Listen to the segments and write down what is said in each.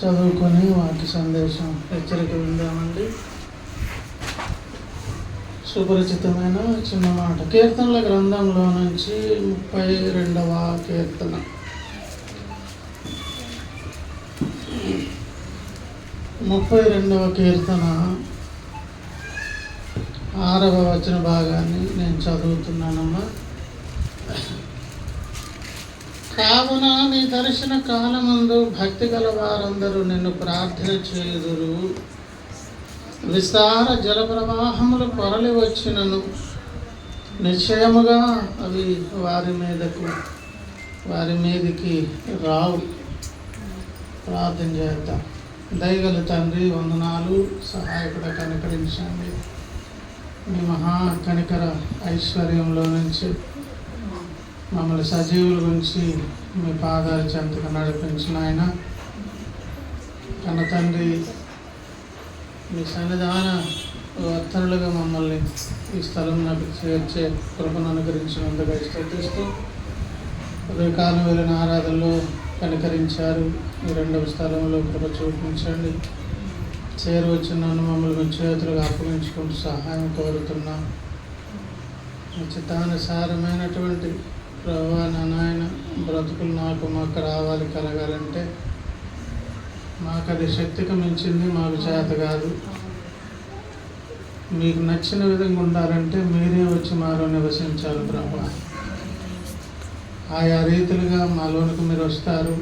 చదువుకొని వాటి సందేశం హెచ్చరిక విందామండి. సుపరిచితమైన చిన్న మాట. కీర్తనల గ్రంథంలో నుంచి 32వ కీర్తన. 32వ కీర్తన 6వ వచన భాగాన్ని నేను చదువుతున్నానమ్మా. కావున నీ దర్శన కాలమందు భక్తి గల వారందరూ నిన్ను ప్రార్థన చేయుదురు. విస్తార జల ప్రవాహములు పొరలి వచ్చినను నిశ్చయముగా అవి వారి మీదికి రావు. ప్రార్థన చేద్దాం. దయగల తండ్రి, వందనాలు. సహాయకుడ కనికరించండి. మీ మహా కనికర ఐశ్వర్యంలో నుంచి మమ్మల్ని సజీవుల గురించి మీ పాదాల చెంతకు నడిపించిన ఆయన కన్న తండ్రి, మీ సన్నిధాన వర్తనులుగా మమ్మల్ని ఈ స్థలం నాకు చేర్చే కృపను అనుగ్రహించినందుకు స్తుతిస్తూ ఉదయకాలం వెళ్ళిన ఆరాధనలో కనికరించారు. ఈ 2వ స్థలంలో కృప చూపించండి. చేరువచ్చినాను మమ్మల్ని మీ చేతులుగా అప్పగించుకుంటూ సహాయం కోరుతున్నాం. చిత్తానుసారమైనటువంటి ప్రభువా నాయన బ్రతుకులు మాకు రావాలి, కలగాలంటే మాకు అది శక్తికి మించింది, మాకు చేత కాదు. మీకు నచ్చిన విధంగా ఉండాలంటే మీరే వచ్చి మాలో నివసించాలి ప్రభువా. ఆయా రీతిలుగా మాలోనికి మీరు వస్తారు.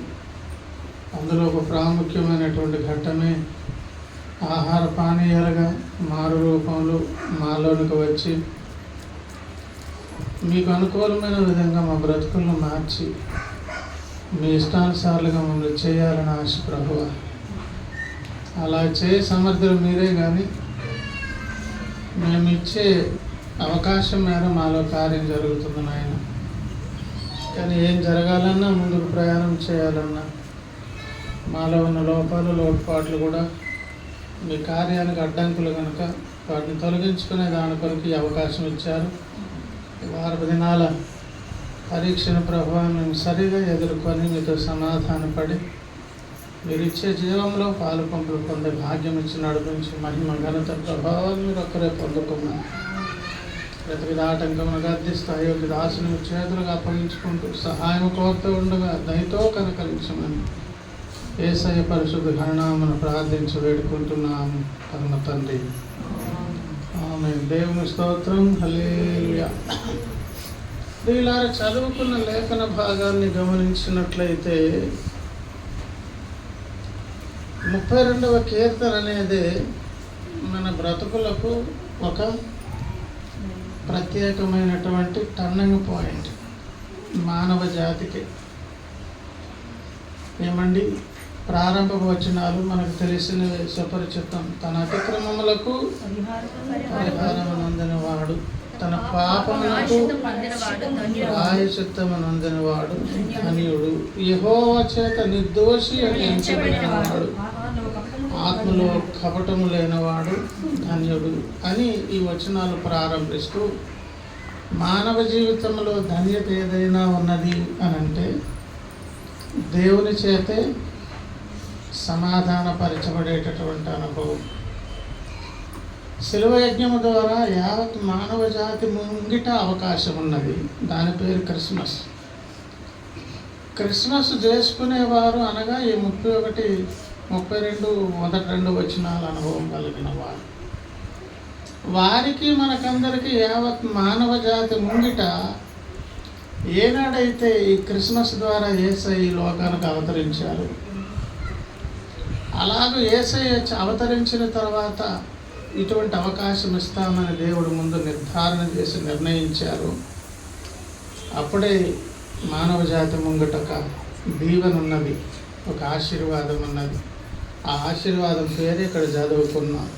అందులో ఒక ప్రాముఖ్యమైనటువంటి ఘట్టమే ఆహార పానీయాలుగా మారు రూపంలో మాలోనికి వచ్చి మీకు అనుకూలమైన విధంగా మా బ్రతుకులను మార్చి మీ ఇష్టానుసారులుగా మమ్మల్ని చేయాలని ఆశ ప్రభువ. అలా చేయ సమర్థులు మీరే, కానీ మేము ఇచ్చే అవకాశం మేర మాలో కార్యం జరుగుతుంది నాయన. కానీ ఏం జరగాలన్నా, ముందుకు ప్రయాణం చేయాలన్నా మాలో ఉన్న లోపాలు లోటుపాట్లు కూడా మీ కార్యానికి అడ్డంకులు కనుక వాటిని తొలగించుకునే దాని కొరకు అవకాశం ఇచ్చారు. వారపు దినాల పరీక్షను ప్రభావం మేము సరిగా ఎదుర్కొని మీతో సమాధానపడి మీరు ఇచ్చే జీవంలో పాలు పంపులు పొందే భాగ్యం ఇచ్చి నడిపించి మహిమ ఘనత ప్రభావాన్ని మీరు ఒక్కరే పొందుకున్నారు. ప్రతి ఆటంకమును గద్దిస్తూ అయోగ్య దాసుని చేతులుగా అప్పగించుకుంటూ సహాయం కోరుతూ ఉండగా దయతో కనకరించమని యేసయ్య పరిశుద్ధ ఘననామను ప్రార్థించి వేడుకుంటున్నాము పరమ తండ్రి. ఆమేన్. దేవుని స్తోత్రం. హల్లెలూయా. ప్రియులారా, చదువుకున్న లేఖన భాగాన్ని గమనించినట్లయితే 32వ కీర్తన అనేది మన బ్రతుకులకు ఒక ప్రత్యేకమైనటువంటి టర్నింగ్ పాయింట్. మానవ జాతికి ఏమండి, ప్రారంభ వచనాలు మనకు తెలిసినవి, సుపరిచితం. తన అతిక్రమములకు పరిహారమునందినవాడు, తన పాపములకు ప్రాయశ్చిత్తమునందినవాడు ధన్యుడు. యెహోవా చేత నిర్దోషి అని ఎంచబడినవాడు, ఆత్మలో కపటము లేనివాడు ధన్యుడు అని ఈ వచనాలు ప్రారంభిస్తూ, మానవ జీవితంలో ధన్యత ఏదైనా ఉన్నది అనంటే దేవుని చేతే సమాధానపరచబడేటటువంటి అనుభవం. శిలువ యజ్ఞము ద్వారా యావత్ మానవ జాతి ముంగిట అవకాశం ఉన్నది. దాని పేరు క్రిస్మస్. క్రిస్మస్ చేసుకునేవారు అనగా ఈ 31, 32 మొదటి 2 వచనాల అనుభవం కలిగిన వారు. వారికి మనకందరికీ యావత్ మానవ జాతి ముంగిట ఏనాడైతే ఈ క్రిస్మస్ ద్వారా యేసయ్య ఈ లోకానికి అవతరించారు, అలాగే యేసయ్య అవతరించిన తర్వాత ఇటువంటి అవకాశం ఇస్తామని దేవుడు ముందు నిర్ధారణ చేసి నిర్ణయించారు. అప్పుడే మానవ జాతి ముంగట ఒక దీవెన ఉన్నది, ఒక ఆశీర్వాదం ఉన్నది. ఆ ఆశీర్వాదం పేరు ఇక్కడ చదువుకున్నాం.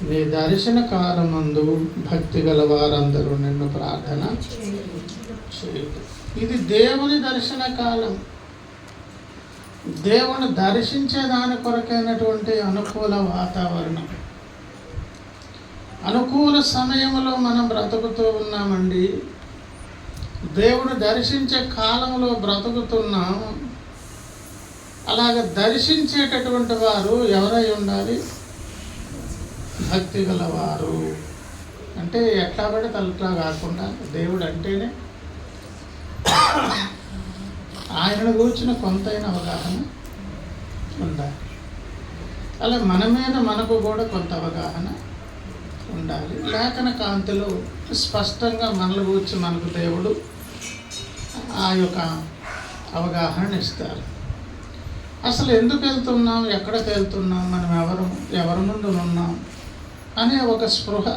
నీ దర్శన కాలమందు భక్తి గల వారందరూ నిన్ను ప్రార్థన చేయుదు. ఇది దేవుని దర్శన కాలం. దేవుని దర్శించే దాని కొరకైనటువంటి అనుకూల వాతావరణం, అనుకూల సమయంలో మనం బ్రతుకుతూ ఉన్నామండి. దేవుడు దర్శించే కాలంలో బ్రతుకుతున్నాం. అలాగ దర్శించేటటువంటి వారు ఎవరై ఉండాలి? భక్తి గలవారు. అంటే ఎట్లా పడితే అట్లా కాకుండా దేవుడు అంటేనే ఆయనను కూర్చున్న కొంతైన అవగాహన ఉండాలి. అలా మన మీద మనకు కూడా కొంత అవగాహన ఉండాలి. లేఖన కాంతిలో స్పష్టంగా మనల గురించి మనకు దేవుడు ఆ యొక్క అవగాహన ఇస్తారు. అసలు ఎందుకు వెళ్తున్నాం, ఎక్కడికి వెళ్తున్నాం, మనం ఎవరి ముందు ఉన్నాం అనే ఒక స్పృహ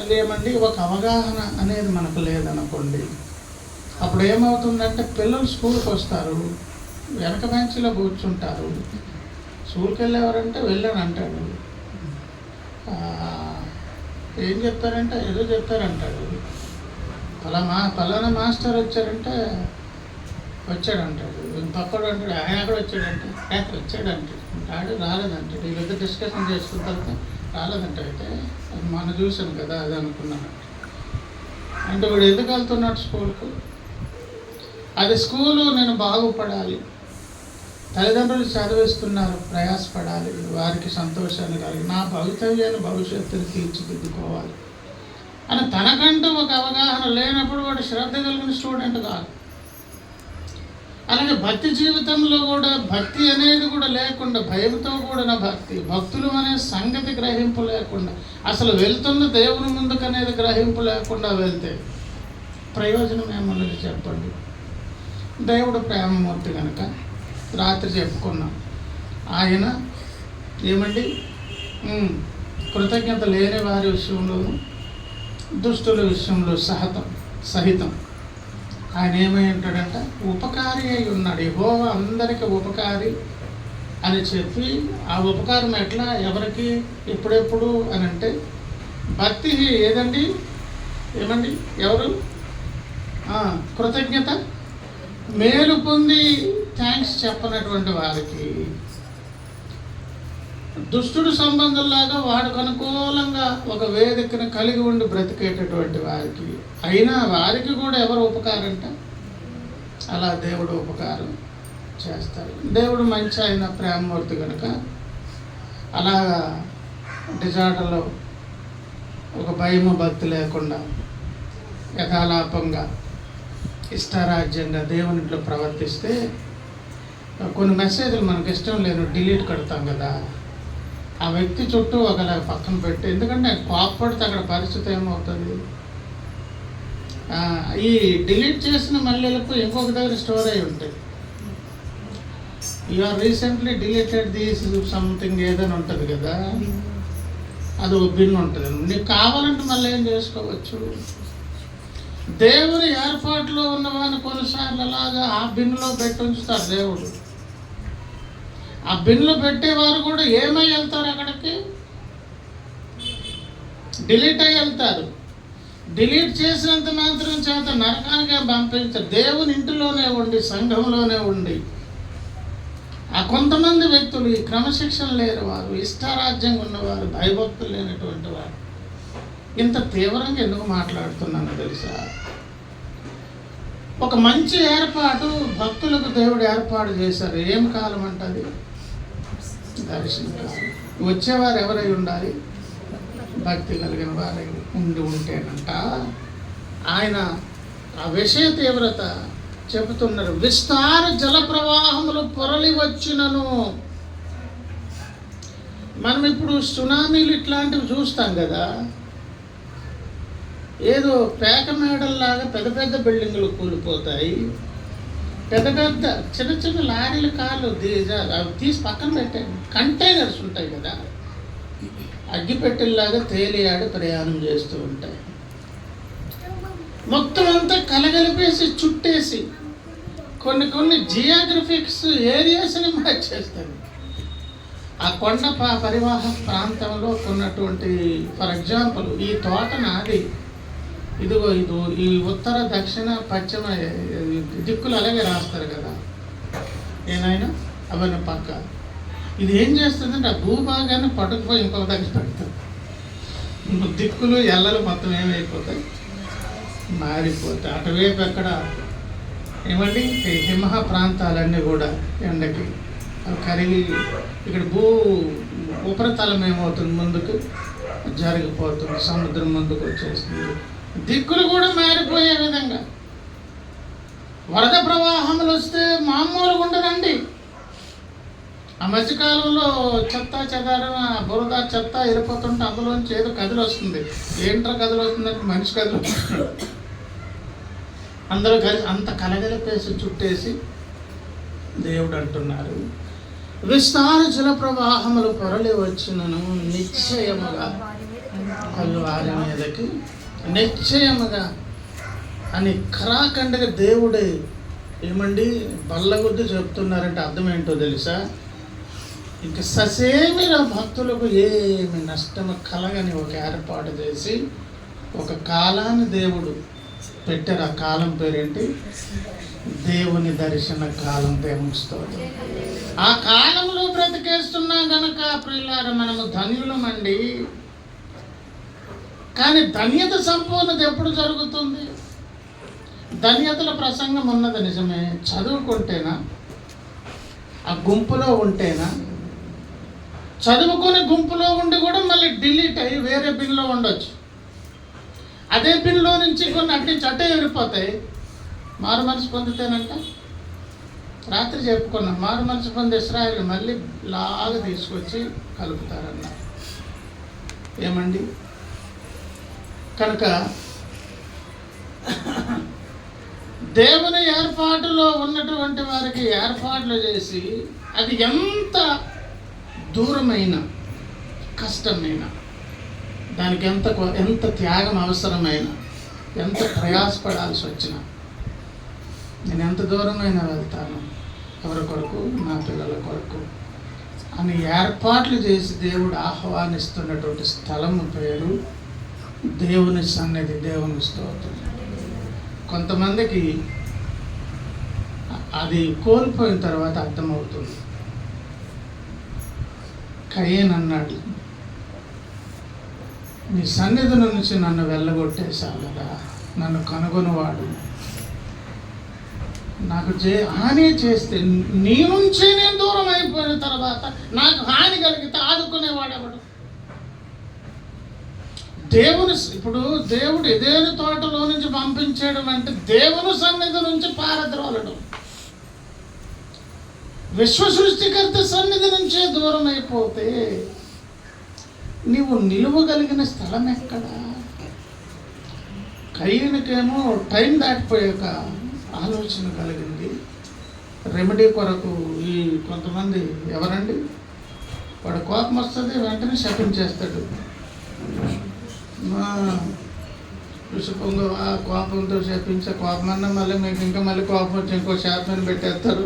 లేమండి, ఒక అవగాహన అనేది మనకు లేదనుకోండి, అప్పుడు ఏమవుతుందంటే పిల్లలు స్కూల్కి వస్తారు, వెనక బెంచ్లో కూర్చుంటారు. స్కూల్కి వెళ్ళేవారంటే వెళ్ళాను అంటాడు, ఏం చెప్తారంటే ఏదో చెప్తారంటాడు. పలానా మాస్టర్ వచ్చారంటే వచ్చాడంటాడు. పక్కడు అంటాడు ఆయన ఎక్కడ వచ్చాడంటే వచ్చాడంటాడు. రాలేదంటాడు. వీళ్ళిద్దరు డిస్కషన్ చేసుకున్న తర్వాత రాలేదంట. అయితే అది మొన్న చూశాను కదా అది అనుకున్నాను అంటే వీడు ఎందుకు వెళ్తున్నాడు స్కూల్కు? అది స్కూలు నేను బాగుపడాలి, తల్లిదండ్రులు చదివిస్తున్నారు, ప్రయాసపడాలి, వారికి సంతోషాన్ని కలిగి నా భవిష్యత్తుని తీర్చిదిద్దుకోవాలి అని తనకంటూ ఒక అవగాహన లేనప్పుడు వాడు శ్రద్ధ కలిగిన స్టూడెంట్ కాదు. అలాగే భక్తి జీవితంలో కూడా భక్తి అనేది కూడా లేకుండా, భయంతో కూడిన భక్తులు అనే సంగతి గ్రహింపు లేకుండా, అసలు వెళ్తున్న దేవుని ముందుకు అనేది గ్రహింపు లేకుండా వెళ్తే ప్రయోజనం ఏమన్నది చెప్పండి? దేవుడు ప్రేమమూర్తి కనుక రాత్రి చెప్పుకున్నాం, ఆయన ఏమండి కృతజ్ఞత లేని వారి విషయంలోనూ దుష్టుల విషయంలో సహితం ఆయన ఏమై ఉంటాడంట? ఉపకారి అయి ఉన్నాడు. యెహోవా అందరికీ ఉపకారి అని చెప్పి, ఆ ఉపకారం ఎట్లా, ఎవరికి, ఎప్పుడెప్పుడు అని అంటే భక్తి ఏదండి, ఏమండి, ఎవరు కృతజ్ఞత మేలు పొంది థ్యాంక్స్ చెప్పనటువంటి వారికి, దుష్టుడు సంబంధంలాగా వాడికి అనుకూలంగా ఒక వేదికను కలిగి ఉండి బ్రతికేటటువంటి వారికి, అయినా వారికి కూడా ఎవరు ఉపకారంట? అలా దేవుడు ఉపకారం చేస్తాడు. దేవుడు మంచి ఆయన ప్రేమమూర్తి కనుక అలాగా డిజార్డర్లో ఒక భయము భక్తి లేకుండా యథాలాపంగా ఇష్టారాజ్యంగా దేవునిలో ప్రవర్తిస్తే కొన్ని మెసేజ్లు మనకు ఇష్టం లేదు డిలీట్ కడతాం కదా, ఆ వ్యక్తి చుట్టూ ఒకలా పక్కన పెట్టి, ఎందుకంటే కోప్పడితే అక్కడ పరిస్థితి ఏమవుతుంది? ఈ డిలీట్ చేసిన మళ్ళీలకు ఇంకొక దగ్గర స్టోర్ అయి ఉంటాయి. You are recently deleted this something ఏదైనా ఉంటుంది కదా, అది ఒక బిన్ ఉంటుంది. నీకు కావాలంటే మళ్ళీ ఏం చేసుకోవచ్చు. దేవుని ఏర్పాటులో ఉన్నవాడిని కొన్నిసార్లు అలాగా ఆ బిన్లో పెట్టి ఉంచుతారు దేవుడు. ఆ బిన్లో పెట్టేవారు కూడా ఏమై వెళ్తారు? అక్కడికి డిలీట్ అయ్యి వెళ్తారు. డిలీట్ చేసినంత మాత్రం చేత నరకానికే పంపించారు. దేవుని ఇంటిలోనే ఉండి, సంఘంలోనే ఉండి ఆ కొంతమంది వ్యక్తులు ఈ క్రమశిక్షణ లేని వారు, ఇష్టారాజ్యంగా ఉన్నవారు, భయభక్తులు లేనటువంటి వారు ఇంత తీవ్రంగా ఎందుకు మాట్లాడుతున్నానో తెలుసా? ఒక మంచి ఏర్పాటు భక్తులకు దేవుడు ఏర్పాటు చేశారు. ఏం కాలం అంటది? దర్శన కాలం. వచ్చేవారు ఎవరై ఉండాలి? భక్తి కలిగిన వారై ఉంటేనంట ఆయన ఆ విషయ తీవ్రత చెబుతున్నారు. విస్తార జల ప్రవాహములు పొరలి వచ్చినను. మనం ఇప్పుడు సునామీలు ఇట్లాంటివి చూస్తాం కదా, ఏదో పేక మేడల్లాగా పెద్ద పెద్ద బిల్డింగులు కూలిపోతాయి, పెద్ద పెద్ద చిన్న చిన్న లారీల కార్లు తీసి పక్కన పెట్టాయి. కంటైనర్స్ ఉంటాయి కదా, అగ్గిపెట్టెల్లాగా తేలియాడి ప్రయాణం చేస్తూ ఉంటాయి. మొత్తం అంతా కలగలిపేసి చుట్టేసి కొన్ని జియోగ్రఫిక్స్ ఏరియాస్ని మార్చేస్తాయి. ఆ కొండ పరివాహ ప్రాంతంలో ఉన్నటువంటి, ఫర్ ఎగ్జాంపుల్, ఈ తోట నాది, ఇదిగో ఈ ఉత్తర దక్షిణ పశ్చిమ దిక్కులు అలాగే రాస్తారు కదా ఏనాయనా, అవన్నీ పక్క. ఇది ఏం చేస్తుందంటే ఆ భూభాగాన్ని పట్టుకుపోయి ఇంకొక దగ్గర పెడతారు. దిక్కులు ఎల్లలు మొత్తం ఏమైపోతాయి, మారిపోతాయి. అటువైపు ఎక్కడ ఏమండి హిమ ప్రాంతాలన్నీ కూడా ఎండకి అవి కరిగి ఇక్కడ ఉపరితలం ఏమవుతుంది, ముందుకు జరిగిపోతుంది, సముద్రం ముందుకు వచ్చేస్తుంది, దిక్కులు కూడా మారిపోయే విధంగా. వరద ప్రవాహములు వస్తే మామూలుగా ఉండదండి. ఆ మధ్యకాలంలో చెత్త చెదారం, బురద చెత్త వెళ్ళిపోతుంటే అందులోంచి ఏదో కదిలి వస్తుంది. ఏంట్రా కదిలి వస్తుందంటే మనిషి కదిలి వస్తున్నాడు. అందరూ కలిసి అంత కలగలిపేసి చుట్టేసి దేవుడు అంటున్నారు, విస్తార జల ప్రవాహములు పొరలి వచ్చినను నిశ్చయముగా అవి వారి మీదకి నిశ్చయముగా అని ఖరాఖండగా దేవుడే ఏమండి బల్లగుద్ది చెప్తున్నారంటే అర్థం ఏంటో తెలుసా? ఇంక ససేమిరా భక్తులకు ఏమి నష్టము కలగని ఒక ఏర్పాటు చేసి ఒక కాలాన్ని దేవుడు పెట్టారు. ఆ కాలం పేరేంటి? దేవుని దర్శన కాలం. దేవుని స్తోత్రం. ఆ కాలంలో బ్రతికేస్తున్నా గనక ప్రియులారా మనము ధన్యులమండి. కానీ ధన్యత సంపూర్ణత ఎప్పుడు జరుగుతుంది? ధన్యతల ప్రసంగం ఉన్నది నిజమే, చదువుకుంటేనా, ఆ గుంపులో ఉంటేనా? చదువుకొని గుంపులో ఉండి కూడా మళ్ళీ డిలీట్ అయ్యి వేరే బిన్లో ఉండొచ్చు. అదే బిన్లో నుంచి కొన్ని అట్నుంచి అట్టే వెళ్ళిపోతాయి. మారు మనసు పొందితేనంట రాత్రి చెప్పుకున్నాం, మారు మనసు పొంది ఇశ్రాయేలు మళ్ళీ లాగా తీసుకొచ్చి కలుపుతారన్నారు. ఏమండి? కనుక దేవుని ఏర్పాటులో ఉన్నటువంటి వారికి ఏర్పాట్లు చేసి అది ఎంత దూరమైన కష్టమైన, దానికి ఎంత త్యాగం అవసరమైన, ఎంత ప్రయాసపడాల్సి వచ్చినా నేను ఎంత దూరమైనా వెళ్తాను ఎవరి కొరకు, నా పిల్లల కొరకు అని ఏర్పాట్లు చేసి దేవుడు ఆహ్వానిస్తున్నటువంటి స్థలం పేరు దేవుని సన్నిధి. దేవుని స్తోత్రం. కొంతమందికి అది కోల్పోయిన తర్వాత అర్థమవుతుంది. కయ్యేన్ అన్నాడు, నీ సన్నిధి నుంచి నన్ను వెళ్ళగొట్టేశావు కదా, నన్ను కనుగొనవాడు నాకు హాని చేస్తే నీ నుంచే నేను దూరం అయిపోయిన తర్వాత నాకు హాని కలిగితే ఆదుకునేవాడెవడు? ఇప్పుడు దేవుడు ఎదేని తోటలో నుంచి పంపించడం అంటే దేవుని సన్నిధి నుంచి పారద్రోలడం. విశ్వ సృష్టికర్త సన్నిధి నుంచే దూరం అయిపోతే నీవు నిలువగలిగిన స్థలం ఎక్కడా? కయ్యనికేమో టైం దాటిపోయాక ఆలోచన కలిగింది. రెమెడీ కొరకు ఈ కొంతమంది ఎవరండి, వాడు కోపం వస్తుంది వెంటనే శపించేస్తాడు. విషపొంగ కోపంతో శపించే కోపమన్నా మళ్ళీ మీకు ఇంకా మళ్ళీ కోపం వచ్చి ఇంకో శాపని పెట్టేస్తారు.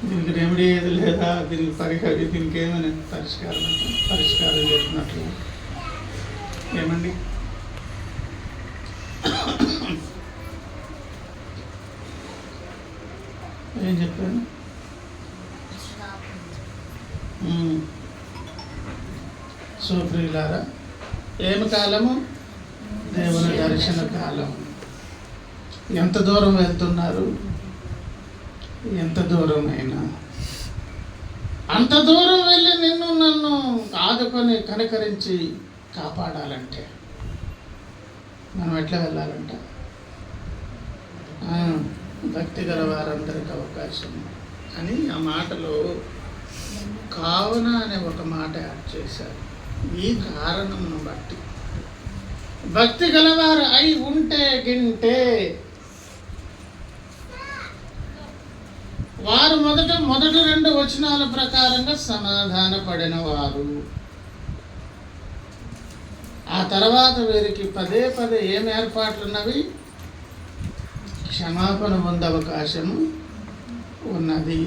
దీనికి రెమెడీ ఏది లేదా, దీనికి ఏమైనా పరిష్కారం చెప్పినట్లు. ఏమండి? ఏం చెప్పాను? ప్రియులారా, ఏమి కాలము? దేవుని దర్శన కాలం. ఎంత దూరం వెళ్తున్నారు? ఎంత దూరమైనా అంత దూరం వెళ్ళి నన్ను ఆదుకొని కనికరించి కాపాడాలంటే మనం ఎట్లా వెళ్ళాలంట? భక్తి గల వారందరికి అవకాశం అని ఆ మాటలో కావున అనే ఒక మాట యాడ్ చేశారు. ఈ కారణమును బట్టి భక్తి గలవారు అయి ఉంటే గింటే వారు మొదటి 2 వచనాల ప్రకారంగా సమాధాన పడిన వారు. ఆ తర్వాత వీరికి పదే ఏం ఏర్పాట్లున్నవి? క్షమాపణ పొందే అవకాశము ఉన్నది.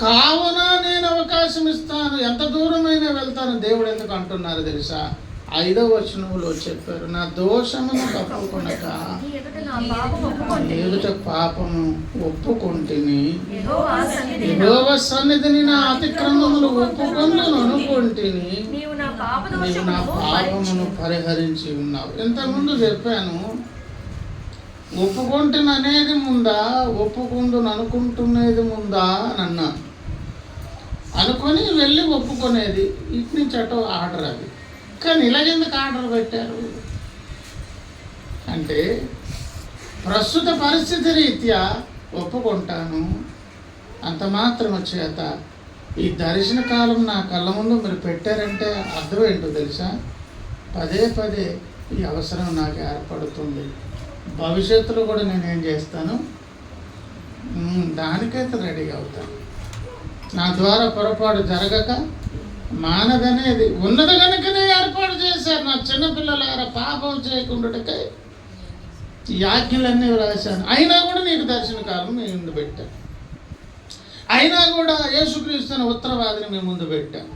కావున నేను అవకాశం ఇస్తాను, ఎంత దూరమైనా వెళ్తాను. దేవుడు ఎందుకు అంటున్నారు తెలుసా? 5వ వచనంలో చెప్పారు, నా దోషమును తప్పుకొనక ఎదుట పాపము ఒప్పుకొంటిని, యెహోవా సన్నిధిని నా అతిక్రమములు ఒప్పుకొందును అనుకొంటిని, నీవు నా పాపమును పరిహరించి ఉన్నావు. ఇంతకుముందు చెప్పాను, ఒప్పుకుంటున్ననేది ముందా, ఒప్పుకుందును అనుకుంటున్నది ముందా అని అన్నా. అనుకొని వెళ్ళి ఒప్పుకునేది, ఇటు నుంచి అటు ఆర్డర్ అది. కానీ ఇలాగెందుకు ఆర్డర్ పెట్టారు అంటే, ప్రస్తుత పరిస్థితి రీత్యా ఒప్పుకుంటాను, అంత మాత్రం చేత ఈ దర్శన కాలం నా కళ్ళ ముందు మీరు పెట్టారంటే అర్థం ఏంటో తెలుసా? పదే పదే ఈ అవసరం నాకు ఏర్పడుతుంది, భవిష్యత్తులో కూడా నేనేం చేస్తాను, దానికైతే రెడీగా అవుతాను. నా ద్వారా పొరపాటు జరగక మానదనేది ఉన్నది కనుకనే ఏర్పాటు చేశారు. నా చిన్నపిల్లలారా పాపం చేయకుండాటకై ఈ ఆజ్ఞలన్నీ రాశాను. అయినా కూడా నీకు దర్శన కాలం మీ ముందు పెట్టాను. అయినా కూడా యేసుక్రీస్తుని ఉత్తరవాదిని మీ ముందు పెట్టాను.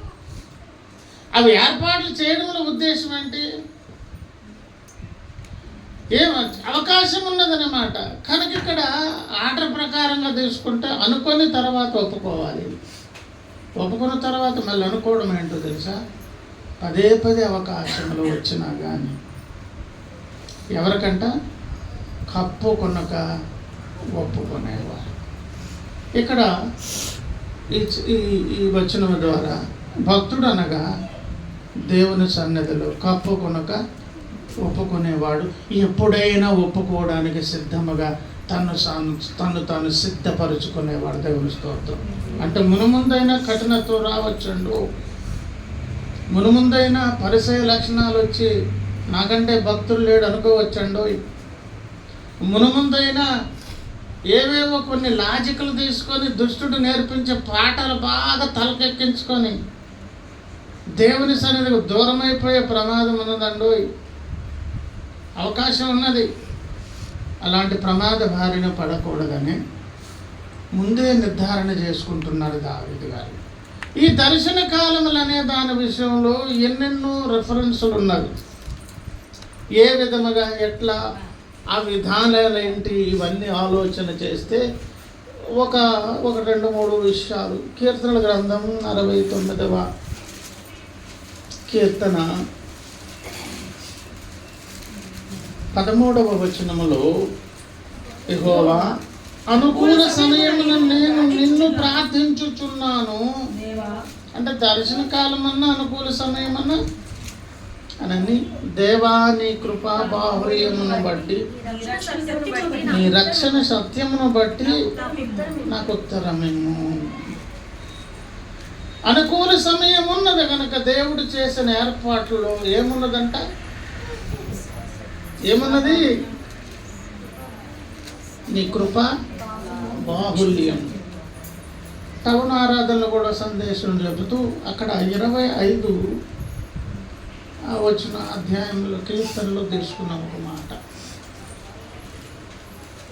అవి ఏర్పాట్లు చేయడంలో ఉద్దేశం ఏంటి? అవకాశం ఉన్నదన్నమాట. కనుక ఇక్కడ ఆర్డర్ ప్రకారంగా తీసుకుంటే అనుకొని తర్వాత ఒప్పుకోవాలి. ఒప్పుకున్న తర్వాత మళ్ళీ అనుకోవడం ఏంటో తెలుసా? పదే పదే అవకాశములు వచ్చినా కానీ ఎవరికంట కప్పుకొనక ఒప్పుకునేవారు. ఇక్కడ ఈ వచనం ద్వారా భక్తుడు అనగా దేవుని సన్నిధిలో కప్పుకొనక ఒప్పుకునేవాడు, ఎప్పుడైనా ఒప్పుకోవడానికి సిద్ధముగా తను తాను సిద్ధపరుచుకునేవాడు. దేవుని స్తోత్రం. అంటే మునుముందైనా కఠినత్వం రావచ్చండు, మునుముందైనా పరిసయ లక్షణాలు వచ్చి నాకంటే భక్తులు లేడు అనుకోవచ్చండు, మునుముందైనా ఏవేవో కొన్ని లాజికలు తీసుకొని దుష్టుడు నేర్పించే పాటలు బాగా తలకెక్కించుకొని దేవుని సన్నిధికి దూరం అయిపోయే ప్రమాదం ఉన్నదండు. అవకాశం ఉన్నది. అలాంటి ప్రమాద బారిన పడకూడదని ముందే నిర్ధారణ చేసుకుంటున్నారు దావీదు గారు. ఈ దర్శన కాలములు అనే దాని విషయంలో ఎన్నెన్నో రెఫరెన్సులు ఉన్నవి. ఏ విధముగా ఎట్లా ఆ విధానాలు ఏంటి ఇవన్నీ ఆలోచన చేస్తే ఒక 2-3 విషయాలు. కీర్తనల గ్రంథం 69వ కీర్తన 13వ వచనములో, యెహోవా అనుకూల సమయమున నేను నిన్ను ప్రార్థించుచున్నాను. అంటే దర్శన కాలమన్నా అనుకూల సమయమన్నా అని, దేవా నీ కృపా బాహుర్యమును బట్టి, నీ రక్షణ సత్యమును బట్టి నాకు ఉత్తరమేమో. అనుకూల సమయం ఉన్నది కనుక దేవుడు చేసిన ఏర్పాట్లలో ఏమున్నదంట? ఏమున్నది? నీ కృప బాహుల్యం. టౌన్ ఆరాధనలు కూడా సందేశం చెబుతూ అక్కడ 25 వచ్చిన అధ్యాయంలో కీర్తనలో తీసుకున్నాం ఒక మాట.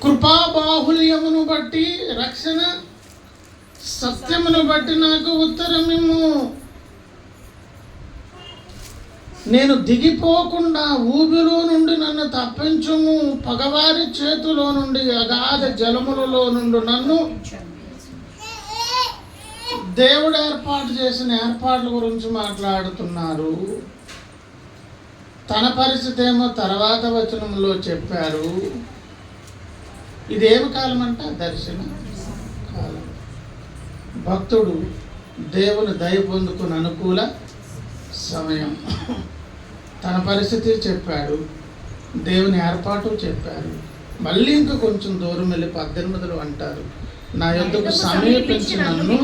కృపా బాహుల్యమును బట్టి, రక్షణ సత్యమును బట్టి నాకు ఉత్తరమిమ్ము. నేను దిగిపోకుండా ఊబిలో నుండి నన్ను తప్పించుము. పగవారి చేతిలో నుండి, అగాధ జలములలో నుండి నన్ను. దేవుడు ఏర్పాటు చేసిన ఏర్పాట్ల గురించి మాట్లాడుతున్నారు. తన పరిస్థితి ఏమో తర్వాత వచనంలో చెప్పారు. ఇదేమి కాలం అంట? దర్శన కాలం. భక్తుడు దేవుని దయ పొందుకుని అనుకూల సమయం. తన పరిస్థితి చెప్పాడు, దేవుని ఏర్పాటు చెప్పారు. మళ్ళీ ఇంకా కొంచెం దూరం వెళ్ళి 18లో అంటారు, నా యొద్దకు సమీపించి నన్ను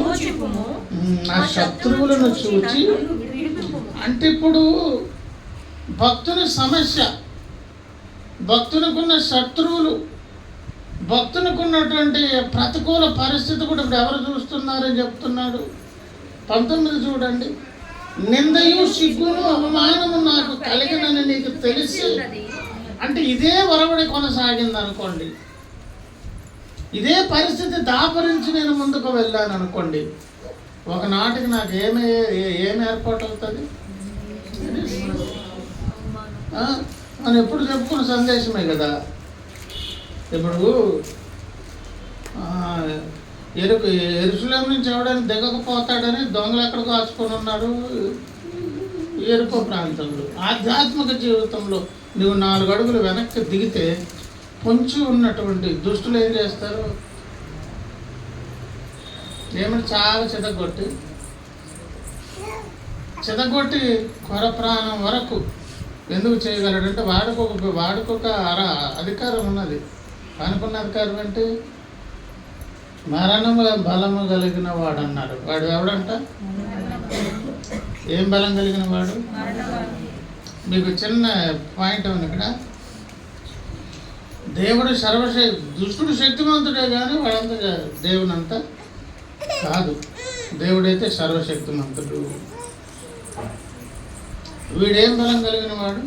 నా శత్రువులను చూచి. అంటే ఇప్పుడు భక్తుని సమస్య, భక్తునికున్న శత్రువులు, భక్తునికున్నటువంటి ప్రతికూల పరిస్థితి కూడా ఇప్పుడు ఎవరు చూస్తున్నారని చెప్తున్నాడు. 19 చూడండి. నిందయు సిగ్గును అవమానము నాకు కలిగినని నీకు తెలిసి. అంటే ఇదే వరవడి కొనసాగింది అనుకోండి, ఇదే పరిస్థితి దాపరించి నేను ముందుకు వెళ్ళాను అనుకోండి, ఒకనాటికి నాకు ఏమి ఏర్పాటు అవుతుంది? మనం ఎప్పుడు చెప్పుకున్న సందేశమే కదా. ఇప్పుడు ఎరుసలేం నుంచి ఎవడైనా దిగకపోతాడని దొంగలు ఎక్కడికో కాచుకొని ఉన్నాడు ఎరుకో ప్రాంతంలో. ఆధ్యాత్మిక జీవితంలో నువ్వు 4 అడుగులు వెనక్కి దిగితే కొంచెం ఉన్నటువంటి దుష్టులు ఏం చేస్తారు, ఏమంటే చాలా చెదగొట్టి కొర ప్రాణం వరకు ఎందుకు చేయగలడంటే వాడికొక అధికారం ఉన్నది. అనుకున్న అధికారం అంటే మరణము బలము కలిగిన వాడు అన్నాడు. వాడు ఎవడంట? ఏం బలం కలిగిన వాడు? మీకు చిన్న పాయింట్ ఉంది ఇక్కడ. దేవుడు దుష్టుడు శక్తిమంతుడే కానీ వాడంతా దేవునంతా కాదు. దేవుడైతే సర్వశక్తిమంతుడు. వీడేం బలం కలిగిన వాడు?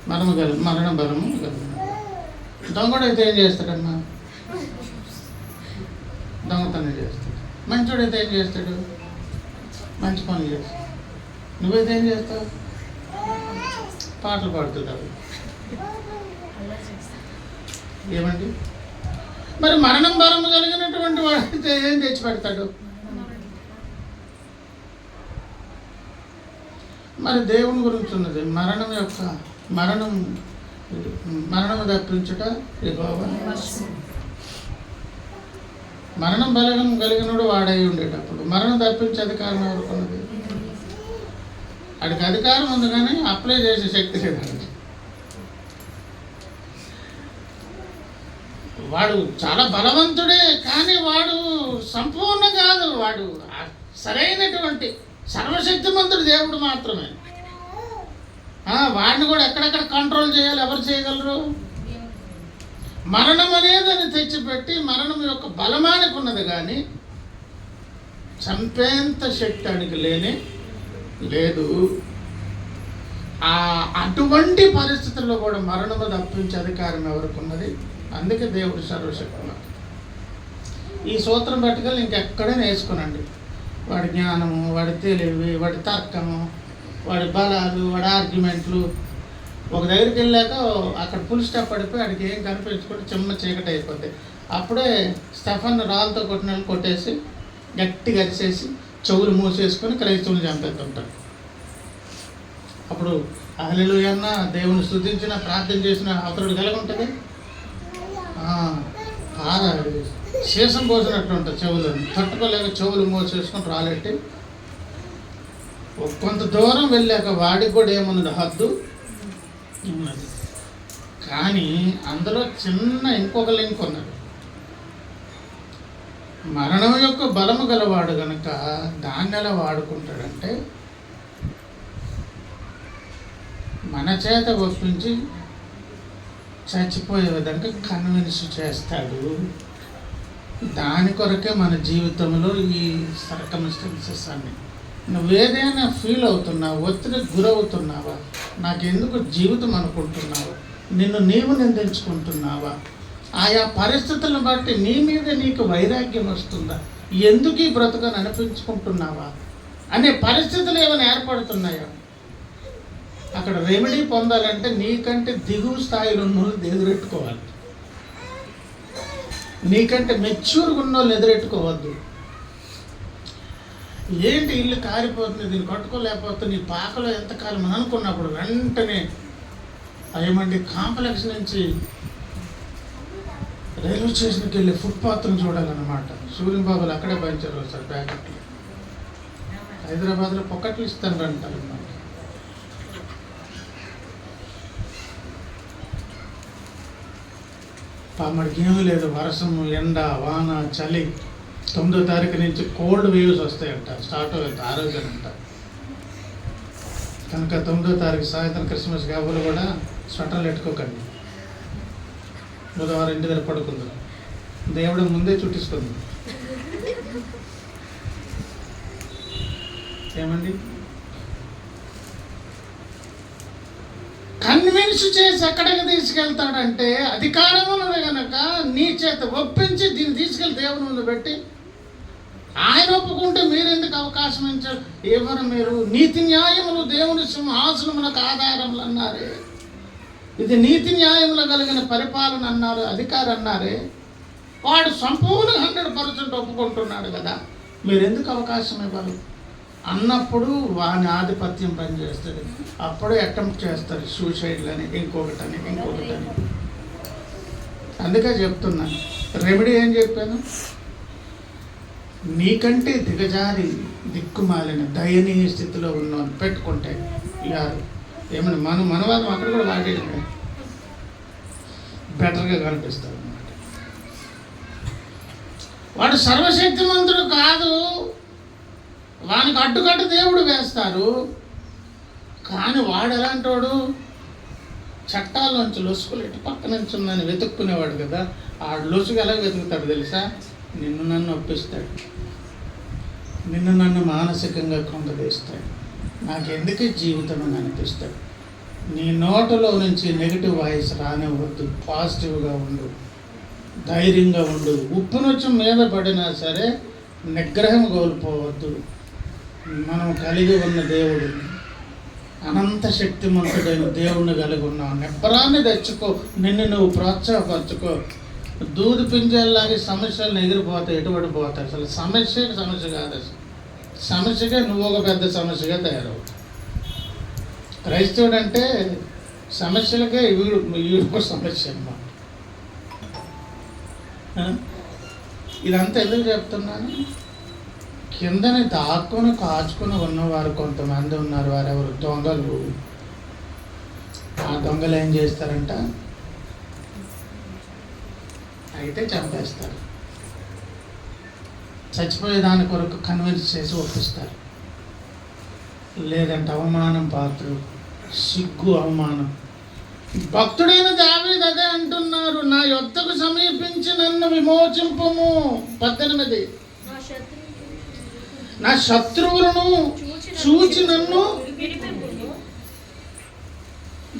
మరణ బలము కలిగిన వాడు. దొంగడైతే ఏం చేస్తాడమ్మా? దొంగతనం చేస్తాడు. మంచోడైతే ఏం చేస్తాడు? మంచి పనులు చేస్తాడు. నువ్వైతే ఏం చేస్తావు? పాటలు పాడుతుంటావు. ఏమండి? మరి మరణం బలము కలిగినటువంటి వాడైతే ఏం తెచ్చి పెడతాడు? మరి దేవుని గురించి ఉన్నది మరణము తప్పించుట యెహోవా. మరణం బలం కలిగినడు వాడై ఉండేటప్పుడు మరణం తప్పించే అధికారం ఎవరుకున్నది? వాడికి అధికారం ఉంది కానీ అప్లై చేసే శక్తి లేదండి. వాడు చాలా బలవంతుడే కానీ వాడు సంపూర్ణ కాదు. వాడు సరైనటువంటి సర్వశక్తిమంతుడు దేవుడు మాత్రమే. వాడిని కూడా ఎక్కడెక్కడ కంట్రోల్ చేయాలి? ఎవరు చేయగలరు? మరణం అనేదని తెచ్చిపెట్టి మరణం యొక్క బలమానికి ఉన్నది కానీ చంపేంత శక్తి అడిగి లేదు. అటువంటి పరిస్థితుల్లో కూడా మరణము తప్పించే అధికారం ఎవరికి ఉన్నది? అందుకే దేవుడు సర్వశక్తిమంతుడు. ఈ సూత్రం పట్టుకెళ్ళి ఇంకెక్కడైనా వేసుకునండి. వాడి జ్ఞానము, వాడి తెలివి, వాడి తర్కము, వాడి బలాలు, వాడి ఆర్గ్యుమెంట్లు ఒక దగ్గరికి వెళ్ళాక అక్కడ ఫుల్ స్టాప్ పడిపోయి వాడికి ఏం కనిపించుకుంటే చిమ్మ చీకటి అయిపోతాయి. అప్పుడే స్టెఫన్ రాళ్ళతో కొట్టేసి గట్టిగా అరిచేసి చెవులు మూసేసుకొని క్రైస్తవులు చంపేస్తుంటారు. అప్పుడు హల్లెలూయా అన్న దేవుని స్తుతించిన ప్రార్థన చేసిన అవతరుడు కలిగి ఉంటుంది. శేషం పోసినట్లు ఉంటుంది. చెవులను తట్టుకోలేక చెవులు మూసేసుకొని రాలెట్టి కొంత దూరం వెళ్ళాక వాడికి కూడా ఏమున్నది? హద్దు ఉన్నది. కానీ అందులో చిన్న ఇంకొక లింక్ ఉన్నది. మరణం యొక్క బలము గలవాడు కనుక దాన్ని ఎలా వాడుకుంటాడంటే మన చేత ఒప్పించి చచ్చిపోయే విధంగా కన్విన్స్ చేస్తాడు. దాని కొరకే మన జీవితంలో ఈ సర్కమ్స్టెన్సెస్ అన్ని. నువ్వేదైనా ఫీల్ అవుతున్నావు, ఒత్తిడికి గురవుతున్నావా, నాకెందుకు జీవితం అనుకుంటున్నావా, నిన్ను నీవు నిందించుకుంటున్నావా, ఆయా పరిస్థితులను బట్టి నీ మీద నీకు వైరాగ్యం వస్తుందా, ఎందుకు ఈ బ్రతుకని అనిపించుకుంటున్నావా అనే పరిస్థితులు ఏమైనా ఏర్పడుతున్నాయా? అక్కడ రెమెడీ పొందాలంటే నీకంటే దిగువ స్థాయిలో ఉన్నోళ్ళు ఎదురెట్టుకోవాలి. నీకంటే మెచ్యూర్గా ఉన్నోళ్ళు ఎదురెట్టుకోవద్దు. ఏంటి ఇల్లు కారిపోతుంది, దీన్ని కట్టుకోలేకపోతే నీ పాకలో ఎంతకాలం అని అనుకున్నప్పుడు వెంటనే ఏమంటే కాంప్లెక్స్ నుంచి రైల్వే స్టేషన్కి వెళ్ళి ఫుట్పాత్ను చూడాలన్నమాట. సూర్యంబాబులు అక్కడే పంచారు సార్ ప్యాకెట్లు. హైదరాబాద్లో పొక్కట్లు ఇస్తాను అంటారు. మనకి ఏమీ లేదు. వర్షము, ఎండ, వాన, చలి. 9వ తారీఖు నుంచి కోల్డ్ వేవ్స్ వస్తాయంట, స్టార్ట్ అవుతుంది. ఆరోగ్యం కనుక 9వ తారీఖు సాయంత్రం క్రిస్మస్కి ఎవరు కూడా స్వెటర్లు పెట్టుకోకండి. బుధవారం ఇంటి దగ్గర పడుకుందాం. దేవుడు ముందే చుట్టించుకుంది. ఏమండి? కన్విన్స్ చేసి ఎక్కడికి తీసుకెళ్తాడంటే అధికారం ఉన్నది కనుక నీ చేత ఒప్పించి దీన్ని తీసుకెళ్ళి దేవుని ముందు పెట్టి ఆయన ఒప్పుకుంటే మీరెందుకు అవకాశం ఇచ్చారు? ఎవరు మీరు? నీతి న్యాయములు దేవుని సింహాసనములకు ఆధారములు అన్నారే. ఇది నీతి న్యాయములు కలిగిన పరిపాలన అన్నారు, అధికారం అన్నారే. వాడు సంపూర్ణ 100% ఒప్పుకుంటున్నాడు కదా, మీరెందుకు అవకాశం ఇవ్వరు అన్నప్పుడు వాని ఆధిపత్యం పనిచేస్తుంది. అప్పుడే అటెంప్ట్ చేస్తారు సూసైడ్లని, ఇంకొకటని. అందుకే చెప్తున్నాను. రెమెడీ ఏం చెప్పాను? నీకంటే దిగజారి దిక్కుమాలిన దయనీయ స్థితిలో ఉన్నాను పెట్టుకుంటే యారు ఏమన్నా మనవాదం అక్కడ కూడా వాడేయడమే బెటర్గా కనిపిస్తారు అన్నమాట. వాడు సర్వశక్తిమంతుడు కాదు, వానికి అడ్డుకట్టు దేవుడు వేస్తారు. కానీ వాడు ఎలాంటి వాడు? చట్టాల్లోంచి లొసుకులు ఇటు పక్క నుంచి ఉందని వెతుక్కునేవాడు కదా. ఆ లొసుగు ఎలా వెతుకుతాడు తెలుసా? నిన్ను నన్ను ఒప్పిస్తాడు, నిన్ను నన్ను మానసికంగా కృంగదీస్తాడు, నాకెందుకు జీవితం అని అనిపిస్తాడు. నీ నోటలో నుంచి నెగిటివ్ వాయిస్ రానివ్వద్దు. పాజిటివ్గా ఉండు, ధైర్యంగా ఉండు. ఉప్పు నుంచి మీద పడినా సరే నిగ్రహం కోల్పోవద్దు. మనం కలిగి ఉన్న దేవుడు అనంత శక్తిమంతుడైన దేవుణ్ణి కలిగి ఉన్నావు. నిబ్బరాన్ని తెచ్చుకో, నిన్ను నువ్వు ప్రోత్సాహపరచుకో. దూది పింజల్లాగే సమస్యలను ఎగిరిపోతాయి, ఎటువంటి పోతాయి. అసలు సమస్య కాదు, అసలు సమస్యగా నువ్వు ఒక పెద్ద సమస్యగా తయారవుతావు. క్రైస్తవుడు అంటే సమస్యలకే వీడు సమస్య అన్నమాట. ఇదంతా ఎందుకు చెప్తున్నాను? కిందని దాక్కుని కాచుకుని ఉన్నవారు కొంతమంది ఉన్నారు. వారెవరు? దొంగలు. ఆ దొంగలు ఏం చేస్తారంట? అయితే చంపేస్తారు, చచ్చిపోయేదాని కొరకు కన్విన్స్ చేసి ఒప్పిస్తారు. లేదంటే అవమానం పాత్రుడు, సిగ్గు, అవమానం. భక్తుడైన దావీదు అదే అంటున్నారు, నా యొద్దకు సమీపించి నన్ను విమోచింపుము. 18 నా శత్రువులను చూచి నన్ను.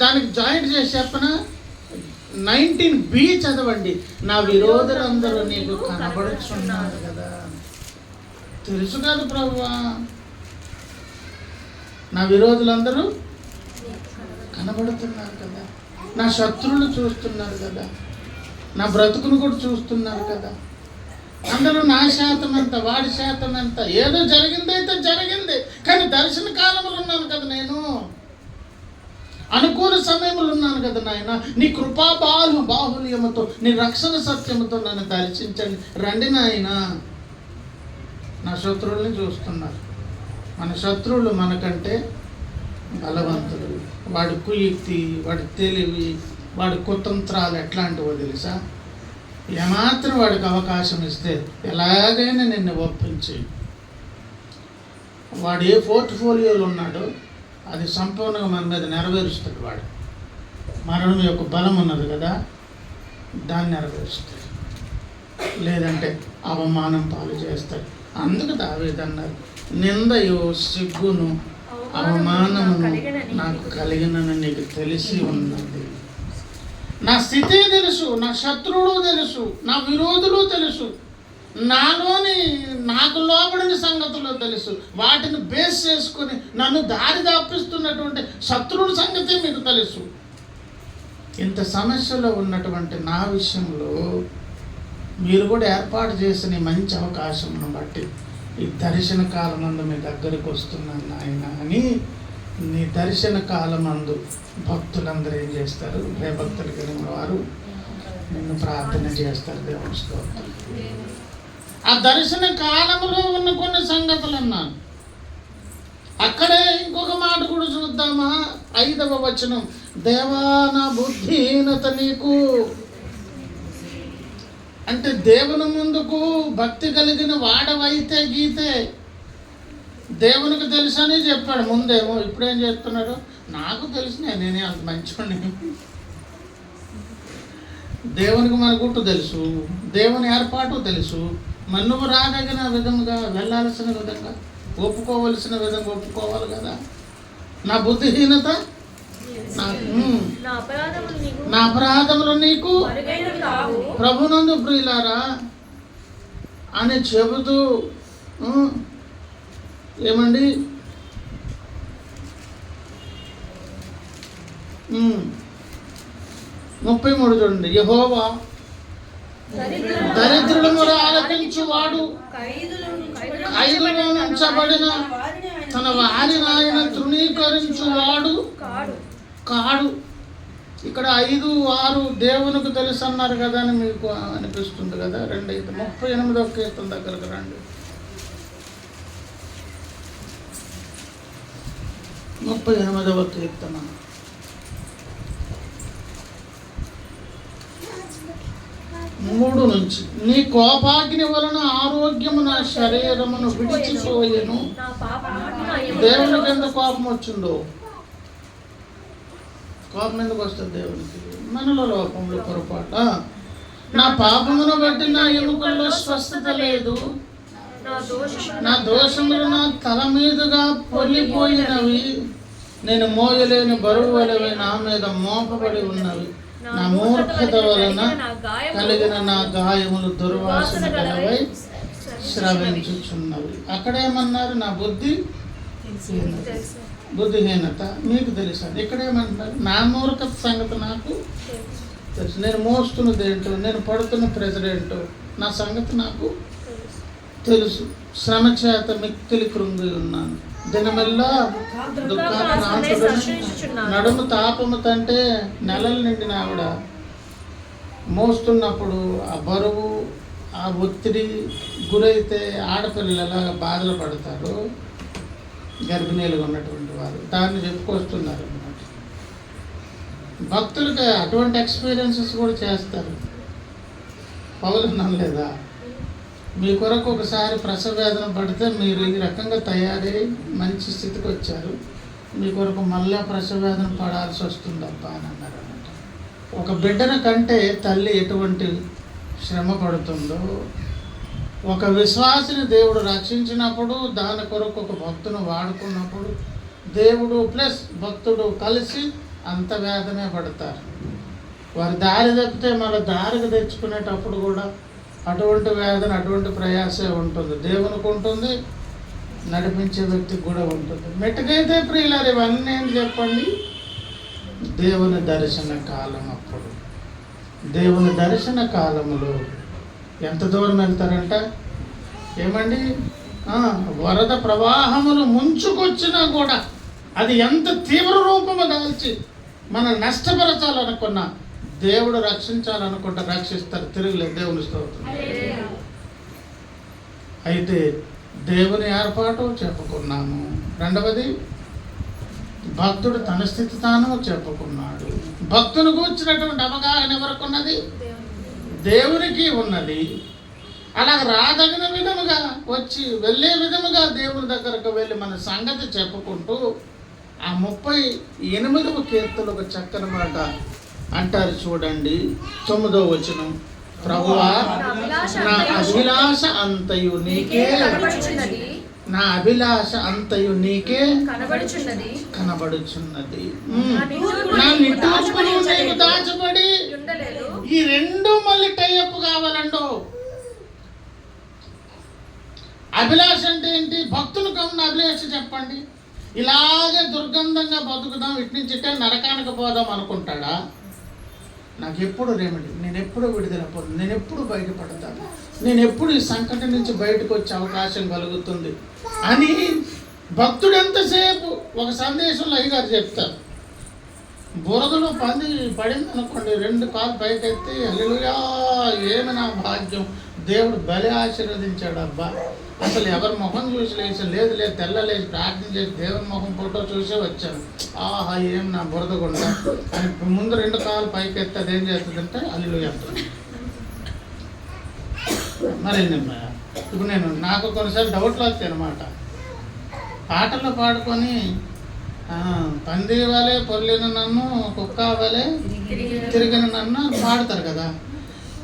దానికి జాయింట్ చేసి చెప్పనా? 19b చదవండి. నా విరోధులందరూ నీకు కనబడుచున్నారు కదా. తెలుసు కదా ప్రభువా, నా విరోధులందరూ కనబడుతున్నారు కదా, నా శత్రువులు చూస్తున్నారు కదా, నా బ్రతుకును కూడా చూస్తున్నారు కదా. అందరూ నా శాతం ఎంత, వాడి శాతం ఎంత, ఏదో జరిగిందైతే జరిగింది, కానీ దర్శన కాలంలో ఉన్నాను కదా నేను, అనుకూల సమయంలో ఉన్నాను కదా నాయన. నీ కృపా బాహుల్యముతో, నీ రక్షణ సత్యముతో నన్ను దర్శించండి. రండి నాయన. నా శత్రువుల్ని చూస్తున్నారు. మన శత్రువులు మనకంటే బలవంతులు. వాడి కుయుక్తి, వాడి తెలివి, వాడి కుతంత్రాలు ఎట్లాంటివో తెలుసా? ఏమాత్రం వాడికి అవకాశం ఇస్తే ఎలాగైనా నిన్ను ఒప్పించి, వాడు ఏ పోర్ట్ఫోలియోలో ఉన్నాడో అది సంపూర్ణంగా మన మీద నెరవేరుస్తాడు. వాడు మరణం యొక్క బలం ఉన్నది కదా, దాన్ని నెరవేరుస్తాడు. లేదంటే అవమానం పాలు చేస్తాడు. అందుకు దావీదు అన్నారు, నిందయు సిగ్గును అవమానమును నాకు కలిగినని నీకు తెలిసి ఉన్నది. నా స్థితి తెలుసు, నా శత్రువులు తెలుసు, నా విరోధులు తెలుసు, నాకు లోపడిన సంగతులు తెలుసు. వాటిని బేస్ చేసుకుని నన్ను దారి తప్పిస్తున్నటువంటి శత్రువుల సంగతి మీకు తెలుసు. ఇంత సమస్యలో ఉన్నటువంటి నా విషయంలో మీరు కూడా ఏర్పాటు చేసిన మంచి అవకాశంను బట్టి ఈ దర్శన కాలమందు మీ దగ్గరికి వస్తున్నాను నాయన అని, నీ దర్శన కాలమందు భక్తులందరూ ఏం చేస్తారు? భయభక్తులు కలిగిన వారు నిన్ను ప్రార్థన చేస్తారు. దేవుని స్తోత్రం. ఆ దర్శన కాలంలో ఉన్న కొన్ని సంగతులు అన్నాను. అక్కడే ఇంకొక మాట కూడా చూద్దామా? 5వ వచనం, దేవా నా బుద్ధిహీనత నీకు. అంటే దేవుని ముందుకు భక్తి కలిగిన వాడవైతే గీతే దేవునికి తెలుసని చెప్పాడు ముందేమో. ఇప్పుడేం చెప్తున్నాడు? నాకు తెలిసిన నేనే అంత మంచివాడిని. దేవునికి మన గుట్టు తెలుసు, దేవుని ఏర్పాటు తెలుసు. మరి నువ్వు రాదగిన విధంగా, వెళ్ళాల్సిన విధంగా, ఒప్పుకోవలసిన విధంగా ఒప్పుకోవాలి కదా. నా బుద్ధిహీనత, నా అపరాధములు నీకు ప్రభునందు ప్రియులారా అని చెబుతూ ఏమండి 33 చూడండి. యెహోవా దరిద్రులను ఆలకించువాడు, ఖైదులో ఉంచబడిన తన వారిని ఆయన తృణీకరించువాడు కాడు. ఇక్కడ 5, 6 దేవునికి తెలుసు అన్నారు కదా అని మీకు అనిపిస్తుంది కదా. 38వ కీర్తన దగ్గరకు రండి. 38వ కీర్తన. మూడు నుంచి, నీ కోపాగ్ని వలన ఆరోగ్యము నా శరీరమును విడిచిపోయెను. దేవునికి ఎందుకు కోపం వచ్చిందో? కోపం ఎందుకు వస్తుంది దేవునికి? మనలో లోపంలో పొరపాటు. నా పాపమును బట్టి నా ఎముకల్లో స్వస్థత లేదు, నా దోషములు నా తల మీదుగా పొల్లిపోయినవి, నేను మోయలేని బరువు వలె నా మీద మోపబడి ఉన్నవి, నా మూర్ఖత వలన కలిగిన నా గాయములు దుర్వాసన గలవై శ్రవించుచున్నవి. అక్కడేమన్నారు? నా బుద్ధిహీనత మీకు తెలుసా. ఇక్కడేమంటున్నారు? నా మూర్ఖత సంగతి నాకు తెలుసు, నేను మోస్తున్నది ఏంటో, నేను పడుతున్న ప్రెజర్ ఏంటో నా సంగతి నాకు తెలుసు. శ్రమ చేత మిక్కిలి కృంగి ఉన్నాను, దినమెల్లా దుఃఖాన్ని నడుము తాపము తంటే నెలలు నిండిన ఆవిడ మోస్తున్నప్పుడు ఆ బరువు, ఆ ఒత్తిడి గురైతే ఆడపిల్లలు ఎలా బాధలు పడతారు, గర్భిణీలుగా ఉన్నటువంటి వారు దాన్ని చెప్పుకొస్తున్నారు అన్నమాట. భక్తులకి అటువంటి ఎక్స్పీరియన్సెస్ కూడా చేస్తారు. పౌలు నమ్మలేదా? మీ కొరకు ఒకసారి ప్రసవ వేదన పడితే మీరు ఈ రకంగా తయారై మంచి స్థితికి వచ్చారు, మీ కొరకు మళ్ళా ప్రసవ వేదన పడాల్సి వస్తుందబ్బా అని అన్నారు అన్నమాట. ఒక బిడ్డను కంటే తల్లి ఎటువంటి శ్రమ పడుతుందో, ఒక విశ్వాసిని దేవుడు రక్షించినప్పుడు, దాని కొరకు ఒక భక్తును వాడుకున్నప్పుడు, దేవుడు ప్లస్ భక్తుడు కలిసి అంత వేదనే పడతారు. వారి దారి తప్పితే మళ్ళీ దారికి తెచ్చుకునేటప్పుడు కూడా అటువంటి వేదన, అటువంటి ప్రయాసే ఉంటుంది. దేవునికి ఉంటుంది, నడిపించే వ్యక్తికి కూడా ఉంటుంది. మెట్టుకైతే ప్రియులారు ఇవన్నీ ఏం చెప్పండి? దేవుని దర్శన కాలం. అప్పుడు దేవుని దర్శన కాలములో ఎంత దూరం వెళ్తారంట? ఏమండి? వరద ప్రవాహములు ముంచుకొచ్చినా కూడా అది ఎంత తీవ్ర రూపము దాల్చి మనం నష్టపరచాలనుకున్నా, దేవుడు రక్షించాలనుకుంటే రక్షిస్తారు. తిరుగులేదు. దేవుని స్తోత్రం. అయితే దేవుని ఏర్పాటు చెప్పుకున్నాము. రెండవది, భక్తుడు తన స్థితి తాను చెప్పుకున్నాడు. భక్తుని కూర్చున్నటువంటి అవగాహన ఎవరికి ఉన్నది? దేవునికి ఉన్నది. అలాగ రాదగిన విధముగా వచ్చి వెళ్ళే విధముగా దేవుని దగ్గరకు వెళ్ళి మన సంగతి చెప్పుకుంటూ ఆ 38వ కీర్తనలో ఒక చక్కని మాట అంటారు చూడండి. 9వ వచనం, ప్రభువా నా అభిలాష అంతయు నీకే, నా అభిలాష అంతయు నీకే కనబడుచున్నది, నా నిట్టూర్పులు నీకు దాచబడి. ఈ రెండు మళ్ళీ టైఅప్ కావాలండో. అభిలాష అంటే ఏంటి? భక్తులకు ఉన్న అభిలాష చెప్పండి. ఇలాగే దుర్గంధంగా బతుకుదాం, ఇటు నుంచి ఇట్టే నరకానికి పోదాం అనుకుంటాడా? నాకు ఎప్పుడు రెమెడీ, నేను ఎప్పుడు విడుదల పొందు, నేను ఎప్పుడు బయటపడతాను, నేను ఎప్పుడు ఈ సంకటం నుంచి బయటకు వచ్చే అవకాశం కలుగుతుంది అని భక్తుడు ఎంతసేపు ఒక సందేశంలో అయ్యగారు చెప్తారు. బురదలో పంది పడింది అనుకోండి, 2 కాళ్ళు పైకెత్తి హల్లెలూయా ఏమి నా భాగ్యం, దేవుడు బలి ఆశీర్వదించాడు. అబ్బా అసలు ఎవరి ముఖం చూసి లేచి లేదు తెల్లలేసి ప్రార్థన చేసి దేవుని ముఖం ఫోటో చూసే వచ్చాను. ఆహా ఏం నా బురదగుండ అని ముందు 2 కాళ్ళు పైకెత్తి అదేం చేస్తుందంటే హల్లెలూయా అంటుంది. మరి ఇప్పుడు నాకు కొన్నిసార్లు డౌట్లు వస్తాయి అన్నమాట. పాటలు పాడుకొని పంది వలె పొర్లిన నన్ను, కుక్క వలె తిరిగిన నన్ను పాడతారు కదా.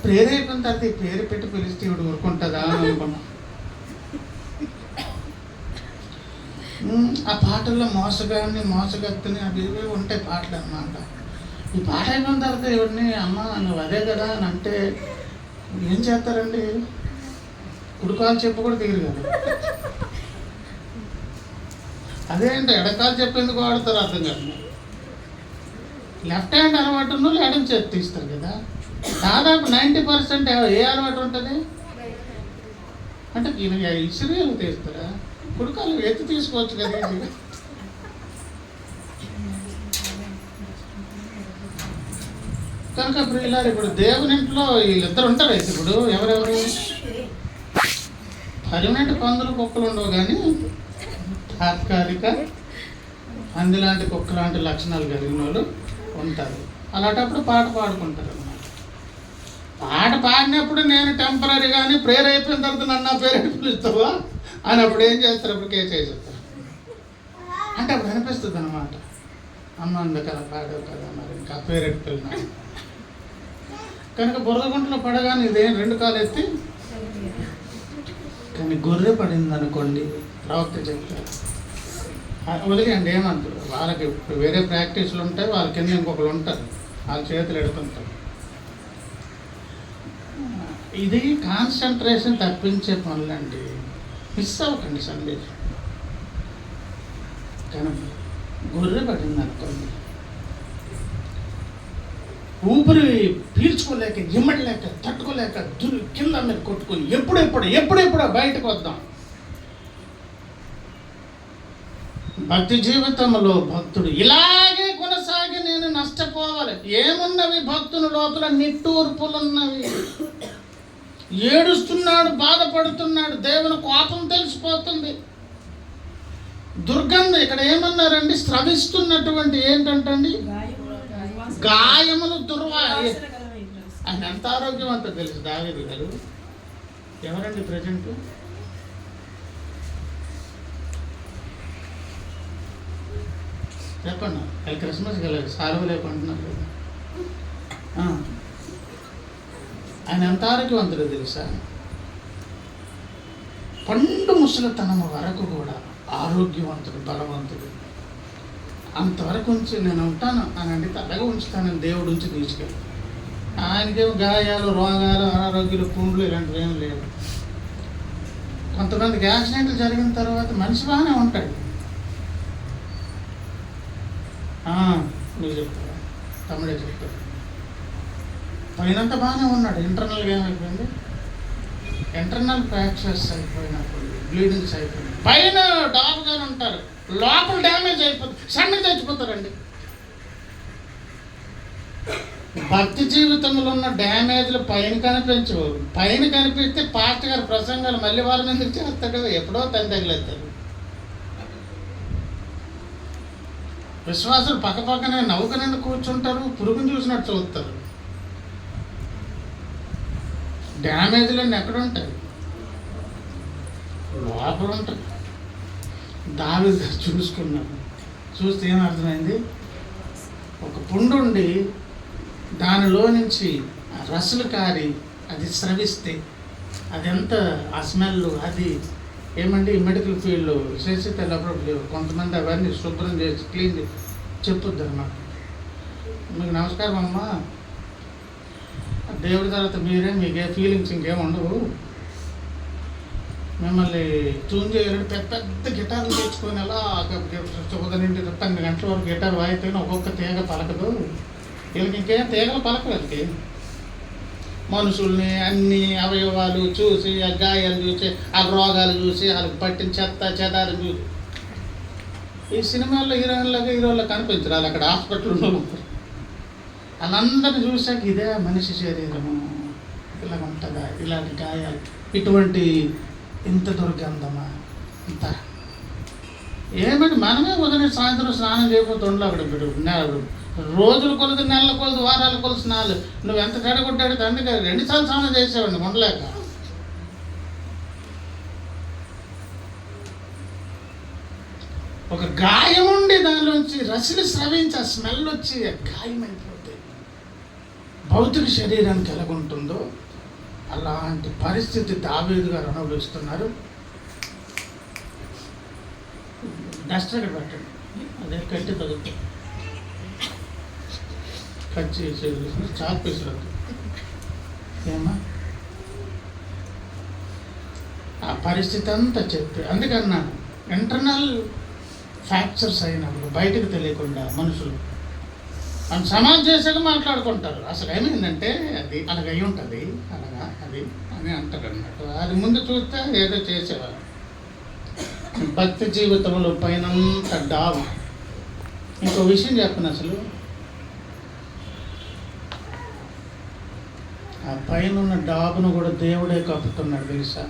ప్రేరేపణ తర్వాత ఈ పేరు పెట్టి పిలిస్తే ఇవి ఊరుకుంటుందా అని అనుకున్నా. ఆ పాటల్లో మోసగత్తిని అవి ఇవి ఉంటాయి పాటలు అన్నమాట. ఈ పాట అయిపోయిన తర్వాత ఎవరిని అమ్మ నువ్వు అదే కదా అని అంటే ఏం చేస్తారండి? కుడికాలు చెప్పు కూడా దిగరు కదా. అదేంటి ఎడకాలు చెప్పేందుకు వాడతారు అర్థం కాదు. లెఫ్ట్ హ్యాండ్ అలవాటు ఉన్న ఎడం చేతి తీస్తారు కదా. దాదాపు 90% ఏ అలవాటు ఉంటుంది అంటే ఇసురు తీస్తారా? కుడికాలు ఎత్తి తీసుకోవచ్చు కదా. కనుక ప్రియులారు, ఇప్పుడు దేవుని ఇంట్లో వీళ్ళిద్దరు ఉంటారు. అయితే ఇప్పుడు ఎవరెవరు పర్మనెంట్ పందులు కుక్కలు ఉండవు, కానీ తాత్కాలిక అందులాంటి కుక్క లాంటి లక్షణాలు కలిగిన వాళ్ళు ఉంటారు. అలాంటప్పుడు పాట పాడుకుంటారు అన్నమాట. పాట పాడినప్పుడు నేను టెంపరీ కానీ ప్రేయర్ అయిపోయిన తర్వాత నన్ను నా పేరు పిలుస్తావా అని అప్పుడు ఏం చేస్తారు, అప్పుడు కేసు వేసేస్తారు. అంటే అప్పుడు అనిపిస్తుంది అనమాట, అమ్మ అందుకలా పాడావు కదా, మరి ఇంకా పేరు ఎట్టుకెళ్ళినాను. కనుక బురదగుంటలో పడగానే ఇదేం 2 కాలు ఎత్తి, కానీ గొర్రె పడింది అనుకోండి, ప్రవక్త చెప్తారు వదిలేయండి, ఏమంటారు. వాళ్ళకి ఇప్పుడు వేరే ప్రాక్టీసులు ఉంటాయి, వాళ్ళ కింద ఇంకొకరు ఉంటారు, వాళ్ళ చేతులు ఎడుతుంటారు. ఇది కాన్సన్ట్రేషన్ తప్పించే పనులండి. మిస్ అవ్వకండి సందేశం. కానీ గొర్రె పడింది అనుకోండి, ఊపిరి పీల్చుకోలేక, ఇమ్మడలేక, తట్టుకోలేక కింద మీద కొట్టుకొని ఎప్పుడెప్పుడో బయటకు వద్దాం. భక్తి జీవితంలో భక్తుడు ఇలాగే కొనసాగి నేను నష్టపోవాలి. ఏమున్నవి భక్తుని లోపల? నిట్టూర్పులున్నవి. ఏడుస్తున్నాడు, బాధపడుతున్నాడు, దేవుని కోపం తెలిసిపోతుంది, దుర్గంధం. ఇక్కడ ఏమన్నారండి? స్రవిస్తున్నటువంటి ఏంటంటండి గాయములు, ఆయన ఎంత ఆరోగ్యవంతో తెలుసు దావీదు గారు. ఎవరండి ప్రజెంట్? చెప్పండి. అది క్రిస్మస్ వెళ్ళాలి, సాల్వ లేకుంటున్నారు కదా. ఆయన ఎంత ఆరోగ్యవంతుడో తెలుసా? పండు ముసలితనము వరకు కూడా ఆరోగ్యవంతుడు, బలవంతుడు. అంతవరకు ఉంచి నేను ఉంటాను అని అంటే అలాగే ఉంచుతానని దేవుడు ఉంచి తీసుకెళ్ళి. ఆయనకేమో గాయాలు, రోగాలు, అనారోగ్యాలు, పుండ్లు ఇలాంటివి ఏం లేవు. కొంతమందికి యాక్సిడెంట్లు జరిగిన తర్వాత మనిషి బాగానే ఉంటాడు. మీరు చెప్తారా? తమ్ముడే చెప్తారు. పైనంతా బాగానే ఉన్నాడు, ఇంటర్నల్గా ఏమైపోయింది? ఇంటర్నల్ ఫ్రాక్చర్స్ అయిపోయినప్పుడు, బ్లీడింగ్స్ అయిపోయినాయి. పైన డాబ్గానే ఉంటారు, లోపల డ్యామేజ్ అయిపోతుంది, సన్నగా చచ్చిపోతారండి. భక్తి జీవితంలో ఉన్న డ్యామేజ్లు పైన కనిపించవు. పైన కనిపిస్తే పాస్టర్ గారి ప్రసంగాలు మళ్ళీ వాళ్ళ మీద చేస్తాడు, ఎప్పుడో తను తగిలేస్తారు. విశ్వాసులు పక్కపక్కనే నవ్వుకనండి కూర్చుంటారు, పురుగుని చూసినట్టు చూస్తారు. డ్యామేజ్లన్నీ ఎక్కడ ఉంటాయి? లోపల ఉంటాయి. దావీదు చూసుకున్నాను, చూస్తే ఏమర్థమైంది? ఒక పుండు ఉండి దానిలో నుంచి రసలు కారి అది స్రవిస్తే అది ఎంత ఆ స్మెల్, అది ఏమండి మెడికల్ ఫీల్డ్లో చేసి తెల్లప్పుడు కొంతమంది అవన్నీ శుభ్రం చేసి క్లీన్ చేసి చెప్పుద్ది అన్నమాట. మీకు నమస్కారం అమ్మ, దేవుడి తర్వాత మీకే ఫీలింగ్స్ ఇంకేం ఉండవు, మిమ్మల్ని ట్యూన్ చేయాలంటే పెద్ద పెద్ద గిటార్లు తెచ్చుకొని అలా ఉదయం 12 గంటల వరకు గిటార్ వాయితే ఒక్కొక్క తీగ పలకదు. వీళ్ళకి ఇంకేం తీగలు పలకలకి, మనుషుల్ని అన్ని అవయవాలు చూసి, ఆ గాయాలు చూసి, ఆ రోగాలు చూసి, వాళ్ళకి పట్టిన చెత్త చెదారం చూసి. ఈ సినిమాల్లో హీరోలకు కనిపించరు, వాళ్ళు అక్కడ హాస్పిటల్లో ఉంటారు. వాళ్ళందరినీ చూసాక ఇదే మనిషి శరీరము, ఇలా ఉంటుందా, ఇలాంటి గాయాలు, ఇటువంటి ఇంత దుర్గంధమా, ఇంత ఏమంటే మనమే ఉదయం సాయంత్రం స్నానం చేయకపోతే ఉండవు. అక్కడ రోజుల కొలది, నెలల కొలది, వారాల కొలది స్నానాలు. నువ్వు ఎంత చెడగొట్టాడు అందుకే 2 సార్లు స్నానం చేసేవాడిని ఉండలేక. ఒక గాయం ఉండి దానిలోంచి రసిని స్రవించి ఆ స్మెల్ వచ్చి గాయం అయిపోతే భౌతిక శరీరానికి ఎలాగుంటుందో అలాంటి పరిస్థితి దావీదు గారు అనుభవిస్తున్నారు. డస్ట్ అక్కడ పెట్టండి, అదే కట్టి తగ్గుతుంది, కట్ చేసి చాక్ పీసులు ఏమా ఆ పరిస్థితి అంతా చెప్పి. అందుకన్నాను, ఇంటర్నల్ ఫ్రాక్చర్స్ అయినప్పుడు బయటకు తెలియకుండా మనుషులు అని సమాజ్ చేసాక మాట్లాడుకుంటారు. అసలు ఏమైందంటే అది అలాగ అయి ఉంటుంది, అలాగా అది అని అంటారు అన్నట్టు. అది ముందు చూస్తే ఏదో చేసేవారు. భక్తి జీవితంలో పైనంత డాబు. ఇంకో విషయం చెప్పను, అసలు ఆ పైన ఉన్న డాబును కూడా దేవుడే కప్పుతున్నాడు తెలుసా.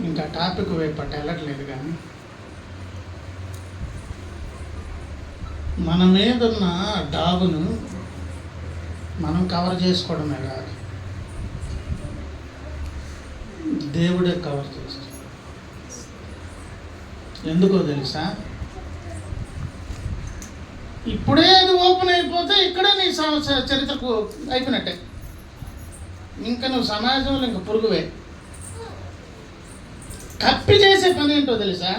ఇంకా టాపిక్ వైపు వెళ్ళట్లేదు, కానీ మన మీద ఉన్న డాబును మనం కవర్ చేసుకోవడమే కాదు, దేవుడే కవర్ చేస్తాడు. ఎందుకో తెలుసా, ఇప్పుడే అది ఓపెన్ అయిపోతే ఇక్కడే నీ చరిత్రకు అయిపోయినట్టే. ఇంకా నువ్వు సమాజంలో ఇంకా పురుగువే. కప్పి చేసే పని ఏంటో తెలుసా,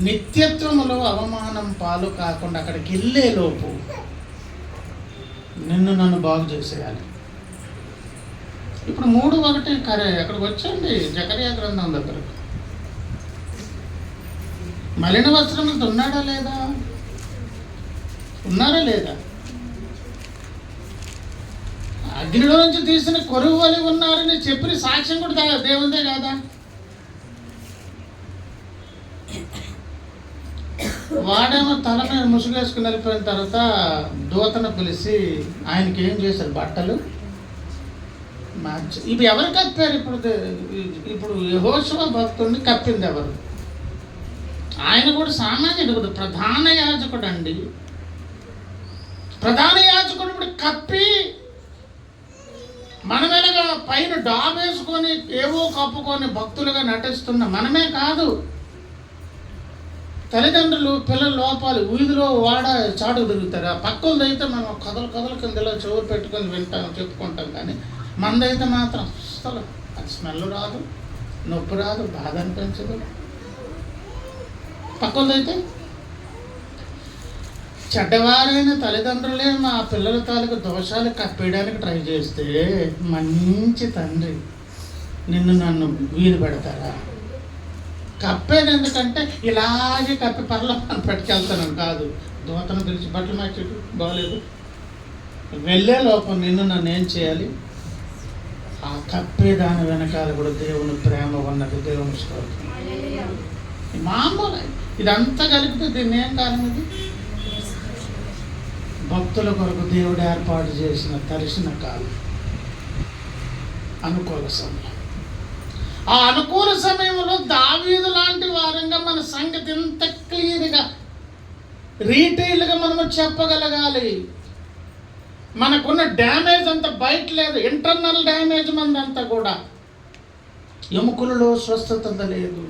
నిత్యత్వములో అవమానం పాలు కాకుండా అక్కడికి వెళ్ళే లోపు నన్ను బాగు చేసేయాలి. ఇప్పుడు 3:1 అక్కడికి వచ్చండి, జకర్యా గ్రంథం దగ్గరకు. మలిన వస్త్రములతో ఉన్నాడా లేదా? ఉన్నారా లేదా? అగ్నిలో నుంచి తీసిన కొరువు వలి ఉన్నారని చెప్పిన సాక్ష్యం కూడా దేవుందే కాదా? వాడేమో తల మీద ముసుగేసుకుని వెళ్ళిపోయిన తర్వాత దూతను పిలిచి ఆయనకి ఏం చేశారు, బట్టలు మార్చి. ఇవి ఎవరు కప్పారు? ఇప్పుడు యెహోషువ భక్తుడిని కప్పింది ఎవరు? ఆయన కూడా సామాన్యుడు, ప్రధాన యాజకుడు అండి. ప్రధాన యాజకుడు ఇప్పుడు కప్పి మనమేలాగా పైన డాబేసుకొని ఏవో కప్పుకొని భక్తులుగా నటిస్తున్న మనమే కాదు, తల్లిదండ్రులు పిల్లల లోపాలు వీధిలో వాడ చాటుకు తిరుగుతారు. ఆ పక్కలది అయితే మనం కథలు కిందలో చెవులు పెట్టుకొని వింటాం, చెప్పుకుంటాం. కానీ మనదైతే మాత్రం అసలు అది స్మెల్ రాదు, నొప్పి రాదు, బాధ అనిపించదు. పక్కలదైతే చెడ్డవారైన తల్లిదండ్రులే మా పిల్లల తాలూకు దోషాలు కప్పేయడానికి ట్రై చేస్తే మంచి తండ్రి నన్ను వీలు పెడతారా? కప్పేది ఎందుకంటే ఇలాగే కప్పి పర్లోకాన్ని పట్టుకెళ్తాను కాదు. దూతను పిలిచి బట్టలు మార్చేటు బాగలేదు, వెళ్ళే లోపం నన్ను ఏం చేయాలి? ఆ కప్పేదాని వెనకాల కూడా దేవుని ప్రేమ ఉన్నది. దేవుని స్తోత్రం. మామూలు ఇదంతా కలిపితే దీన్ని ఏం కాలం? ఇది భక్తుల కొరకు దేవుడు ఏర్పాటు చేసిన తరిసిన కాలం, అనుకూల సమయం. ఆ అనుకూల సమయంలో దావీదు లాంటి వారంగా మన సంగతి ఎంత క్లియర్గా రీటైల్గా మనము చెప్పగలగాలి. మనకున్న డ్యామేజ్ అంతా బయట లేదు, ఇంటర్నల్ డ్యామేజ్ మందంతా కూడా. ఎముకలలో స్వస్థత లేదు,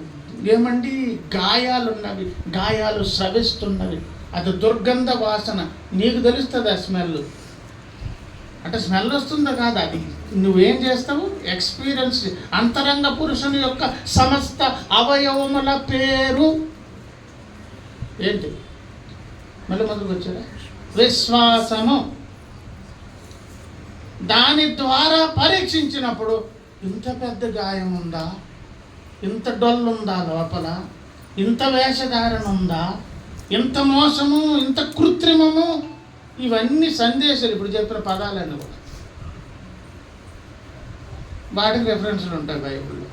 ఏమండి గాయాలున్నవి, గాయాలు స్రవిస్తున్నవి. అది దుర్గంధ వాసన. నీకు తెలుస్తుంది ఆ స్మెల్. అంటే స్మెల్ వస్తుందో కాదు, అది నువ్వేం చేస్తావు? ఎక్స్పీరియన్స్. అంతరంగ పురుషుని యొక్క సమస్త అవయవముల పేరు ఏంటి? మళ్ళీ మొదలుకు వచ్చారా? విశ్వాసము. దాని ద్వారా పరీక్షించినప్పుడు ఇంత పెద్ద గాయం ఉందా, ఇంత డొల్లుందా లోపల, ఇంత వేషధారణ ఉందా, ఇంత మోసము, ఇంత కృత్రిమము, ఇవన్నీ సందేశాలు. ఇప్పుడు చెప్పిన పదాలన్నీ కూడా వాటికి రెఫరెన్స్లు ఉంటాయి బైబిల్లో.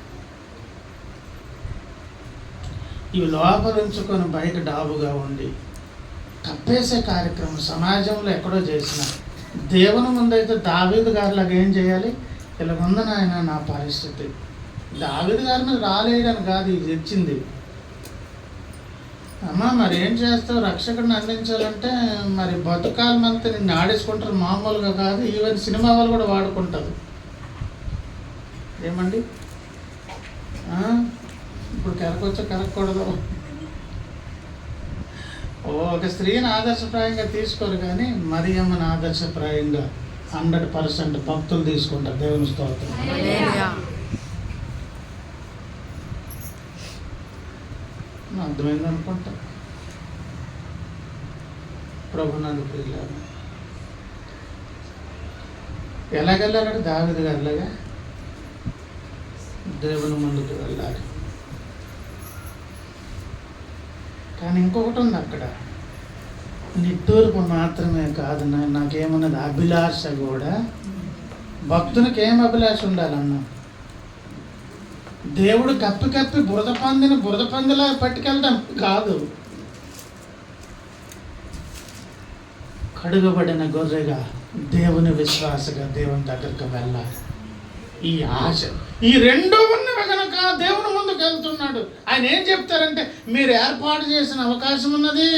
ఇవి లోపలించుకొని బయట డాబుగా ఉండి కప్పేసే కార్యక్రమం సమాజంలో ఎక్కడో చేసిన దేవుని ముందైతే దావీదు గారిలాగా ఏం చేయాలి? ఇలా ఉంది నాయన నా పరిస్థితి. దావీదు గారి మీద రాలేదని కాదు ఇది తెచ్చింది. అమ్మా మరి ఏం చేస్తావు? రక్షకుడిని అందించాలంటే మరి బతుకాలమంతా నిన్ను ఆడేసుకుంటారు, మామూలుగా కాదు. ఈవెన్ సినిమా వాళ్ళు కూడా వాడుకుంటారు. ఏమండి ఇప్పుడు కెరకొచ్చో కెరకూడదు. ఒక స్త్రీని ఆదర్శప్రాయంగా తీసుకోరు, కానీ మరియమ్మని ఆదర్శప్రాయంగా 100% భక్తులు తీసుకుంటారు. దేవుని స్తోత్రం. అర్థమైంది అనుకుంటా. ప్రభునందు ప్రియులారా, ఎలాగెళ్ళాలంటే దావీదు గారిలాగా దేవుని ముందుకు వెళ్ళాలి. కానీ ఇంకొకటి ఉంది అక్కడ, నిట్టూర్పు మాత్రమే కాదు, నాకేమన్నది అభిలాష కూడా. భక్తునికి ఏం అభిలాష ఉండాలన్నా? దేవుడు కప్పి బురద పందిలా పట్టుకెళ్ళడం కాదు, కడుగబడిన గొర్రెగా దేవుని విశ్వాసగా దేవుని దగ్గరికి వెళ్ళాలి. ఈ ఆశ, ఈ రెండు ఉన్నవి కనుక దేవుని ముందుకు వెళ్తున్నాడు. ఆయన ఏం చెప్తారంటే, మీరు ఏర్పాటు చేసిన అవకాశం ఉన్నది,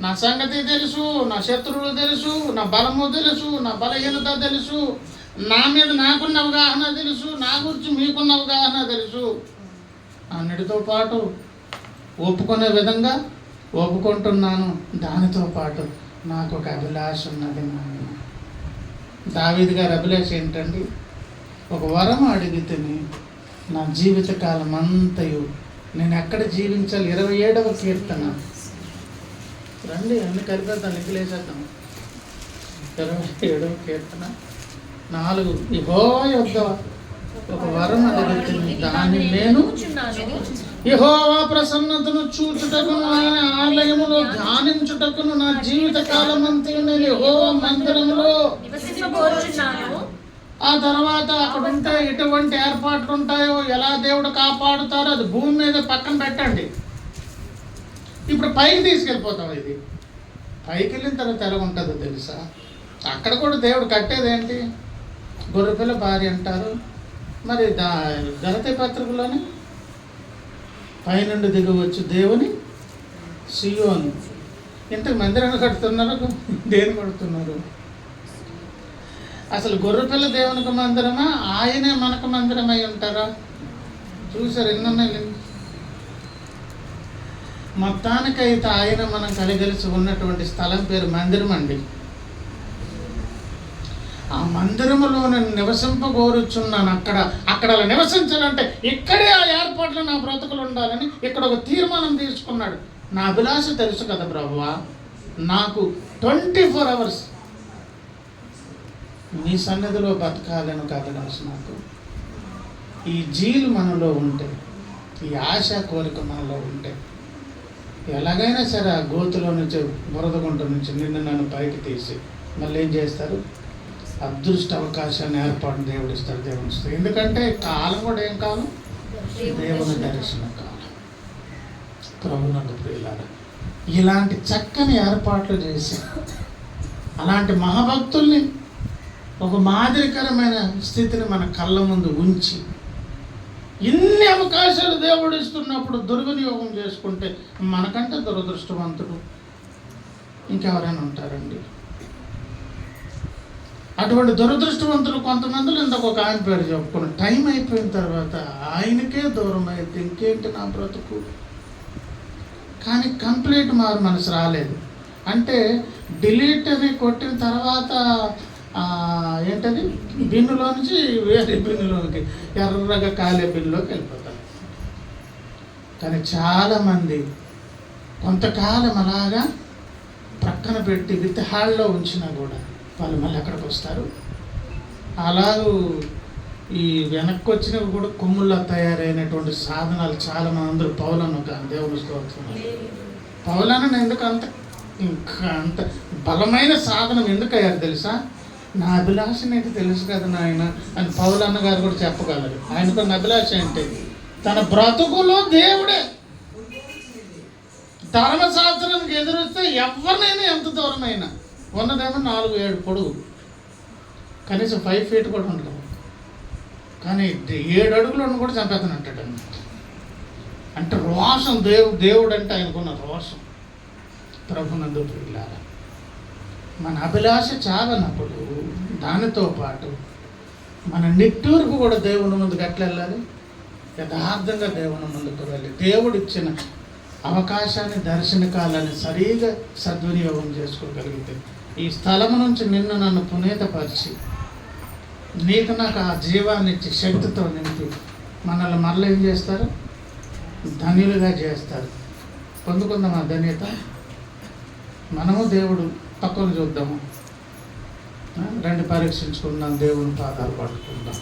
నా సంగతి తెలుసు, నా శత్రువులు తెలుసు, నా బలము తెలుసు, నా బలహీనత తెలుసు, నా మీద నాకున్న అవగాహన తెలుసు, నా గురించి మీకున్న అవగాహన తెలుసు. అన్నిటితో పాటు ఒప్పుకునే విధంగా ఒప్పుకుంటున్నాను. దానితో పాటు నాకు ఒక అభిలాష ఉన్నది. నాయన దావీదు గారి అభిలాష ఏంటండి? ఒక వరం అడిగితే నా జీవితకాలం అంతయు నేను ఎక్కడ జీవించాలి? 27వ కీర్తన. రండి అన్ని కలిపేద్దాం, లింకులేసేద్దాం. 27వ కీర్తన 4. యెహోవా యొద్ద ఒక వరం అడిగితే దాన్ని నేను యెహోవా ప్రసన్నతను చూచుటకును ఆయన ఆలయములో ధ్యానించుటకును నా జీవిత కాలమంతా నేను యెహోవా మందిరములో. ఆ తర్వాత అక్కడ ఉంటే ఎటువంటి ఏర్పాట్లు ఉంటాయో, ఎలా దేవుడు కాపాడుతారో అది భూమి మీద పక్కన పెట్టండి. ఇప్పుడు పైకి తీసుకెళ్ళిపోతాం. ఇది పైకి వెళ్ళిన తర్వాత ఎలా ఉంటుందో తెలుసా? అక్కడ కూడా దేవుడు కట్టేది ఏంటి? గొర్రెపిల్ల భార్య అంటారు. మరి గలతీ పత్రికలోని పైనుండి దిగవచ్చు దేవుని సియోను. ఇంతకు మందిరాన్ని కడుతున్నారు, దేని కడుతున్నారు? అసలు గొర్రెపిల్ల దేవునికి మందిరమా, ఆయనే మనకు మందిరమై ఉంటారా? చూసారు ఎన్నున్నాయి. మొత్తానికైతే ఆయన మనం కలిగలిసి ఉన్నటువంటి స్థలం పేరు మందిరం అండి. ఆ మందిరములో నేను నివసింపగోరుచున్నాను. అక్కడ అలా నివసించాలంటే ఇక్కడే ఆ ఏర్పాట్లు నా బ్రతుకులు ఉండాలని ఇక్కడ ఒక తీర్మానం తీసుకున్నాడు. నా అభిలాష తెలుసు కదా ప్రభువా, నాకు 24 hours నీ సన్నిధిలో బతకాలని ఒక అభిలాష నాకు. ఈ జీలు మనలో ఉంటే, ఈ ఆశ కోరిక మనలో ఉంటే, ఎలాగైనా సరే ఆ గోతులో నుంచి, బురదగుంట నుంచి నన్ను పైకి తీసి మళ్ళీ ఏం చేస్తారు? అదృష్ట అవకాశాన్ని ఏర్పాటు దేవుడు ఇస్తాడు, దేవుని ఇస్తాడు. ఎందుకంటే కాలం కూడా ఏం కాలం? దేవుని దర్శన కాలం. ప్రభునందు ప్రియులారా, ఇలాంటి చక్కని ఏర్పాట్లు చేసి అలాంటి మహాభక్తుల్ని ఒక మాదిరికరమైన స్థితిని మన కళ్ళ ముందు ఉంచి ఇన్ని అవకాశాలు దేవుడు ఇస్తున్నప్పుడు దుర్వినియోగం చేసుకుంటే మనకంటే దురదృష్టవంతుడు ఇంకెవరైనా ఉంటారండి? అటువంటి దురదృష్టవంతులు కొంతమందిలో ఇంతకు ఒక ఆయన పేరు చెప్పుకుని టైం అయిపోయిన తర్వాత ఆయనకే దూరం అయితే ఇంకేంటి నా బ్రతుకు. కానీ కంప్లీట్ మారు మనసు రాలేదు. అంటే డిలీట్ అని కొట్టిన తర్వాత ఏంటది, బిన్నులో నుంచి వేరే బిన్నులోకి, ఎర్రగా కాలే బిన్నులోకి వెళ్ళిపోతారు. కానీ చాలామంది కొంతకాలం అలాగా ప్రక్కన పెట్టి విత్ హాల్లో ఉంచినా కూడా వాళ్ళు మళ్ళీ ఎక్కడికి వస్తారు? అలాగూ ఈ వెనక్కి వచ్చినవి కూడా కొమ్ముల్లో తయారైనటువంటి సాధనాలు చాలామంది. అందరూ పౌలను దేవుని స్తోత్రం. పౌలను ఎందుకు అంత బలమైన సాధనం ఎందుకు అయ్యారు తెలుసా? నా అభిలాష నీకు తెలుసు కదా నాయన అని పౌలన్న గారు కూడా చెప్పగలరు. ఆయనకు అభిలాష అంటే తన బ్రతుకులో దేవుడే. ధర్మశాస్త్రానికి ఎదురొస్తే ఎవరినైనా ఎంత దూరమైనా, ఉన్నదేమో 4-7 పొడుగు, కనీసం 5 feet కూడా ఉండదు. కానీ 7 అడుగులను కూడా చంపేతను అంటాడు. అంటే రోషం, దేవుడు అంటే ఆయనకున్న రోషం. ప్రభునందు ప్రియులారా, మన అభిలాష చాలనప్పుడు దానితో పాటు మన నిట్టూరుకు కూడా దేవుని ముందుకు ఎట్లా వెళ్ళాలి? యథార్థంగా దేవుని ముందుకు వెళ్ళి దేవుడు ఇచ్చిన అవకాశాన్ని, దర్శన కాలాన్ని సరిగా సద్వినియోగం చేసుకోగలిగితే ఈ స్థలం నుంచి నన్ను పునీతపరిచి నీకు నాకు ఆ జీవాన్ని ఇచ్చి శక్తితో నింపి మనల్ని మరలా ఏం చేస్తారు? ధన్యులుగా చేస్తారు. పొందుకుందాం ఆ ధన్యత. మనము దేవుడు పక్కన చూద్దాము, రండి పరీక్షించుకుందాం, దేవుని పాదాలు పట్టుకుందాం.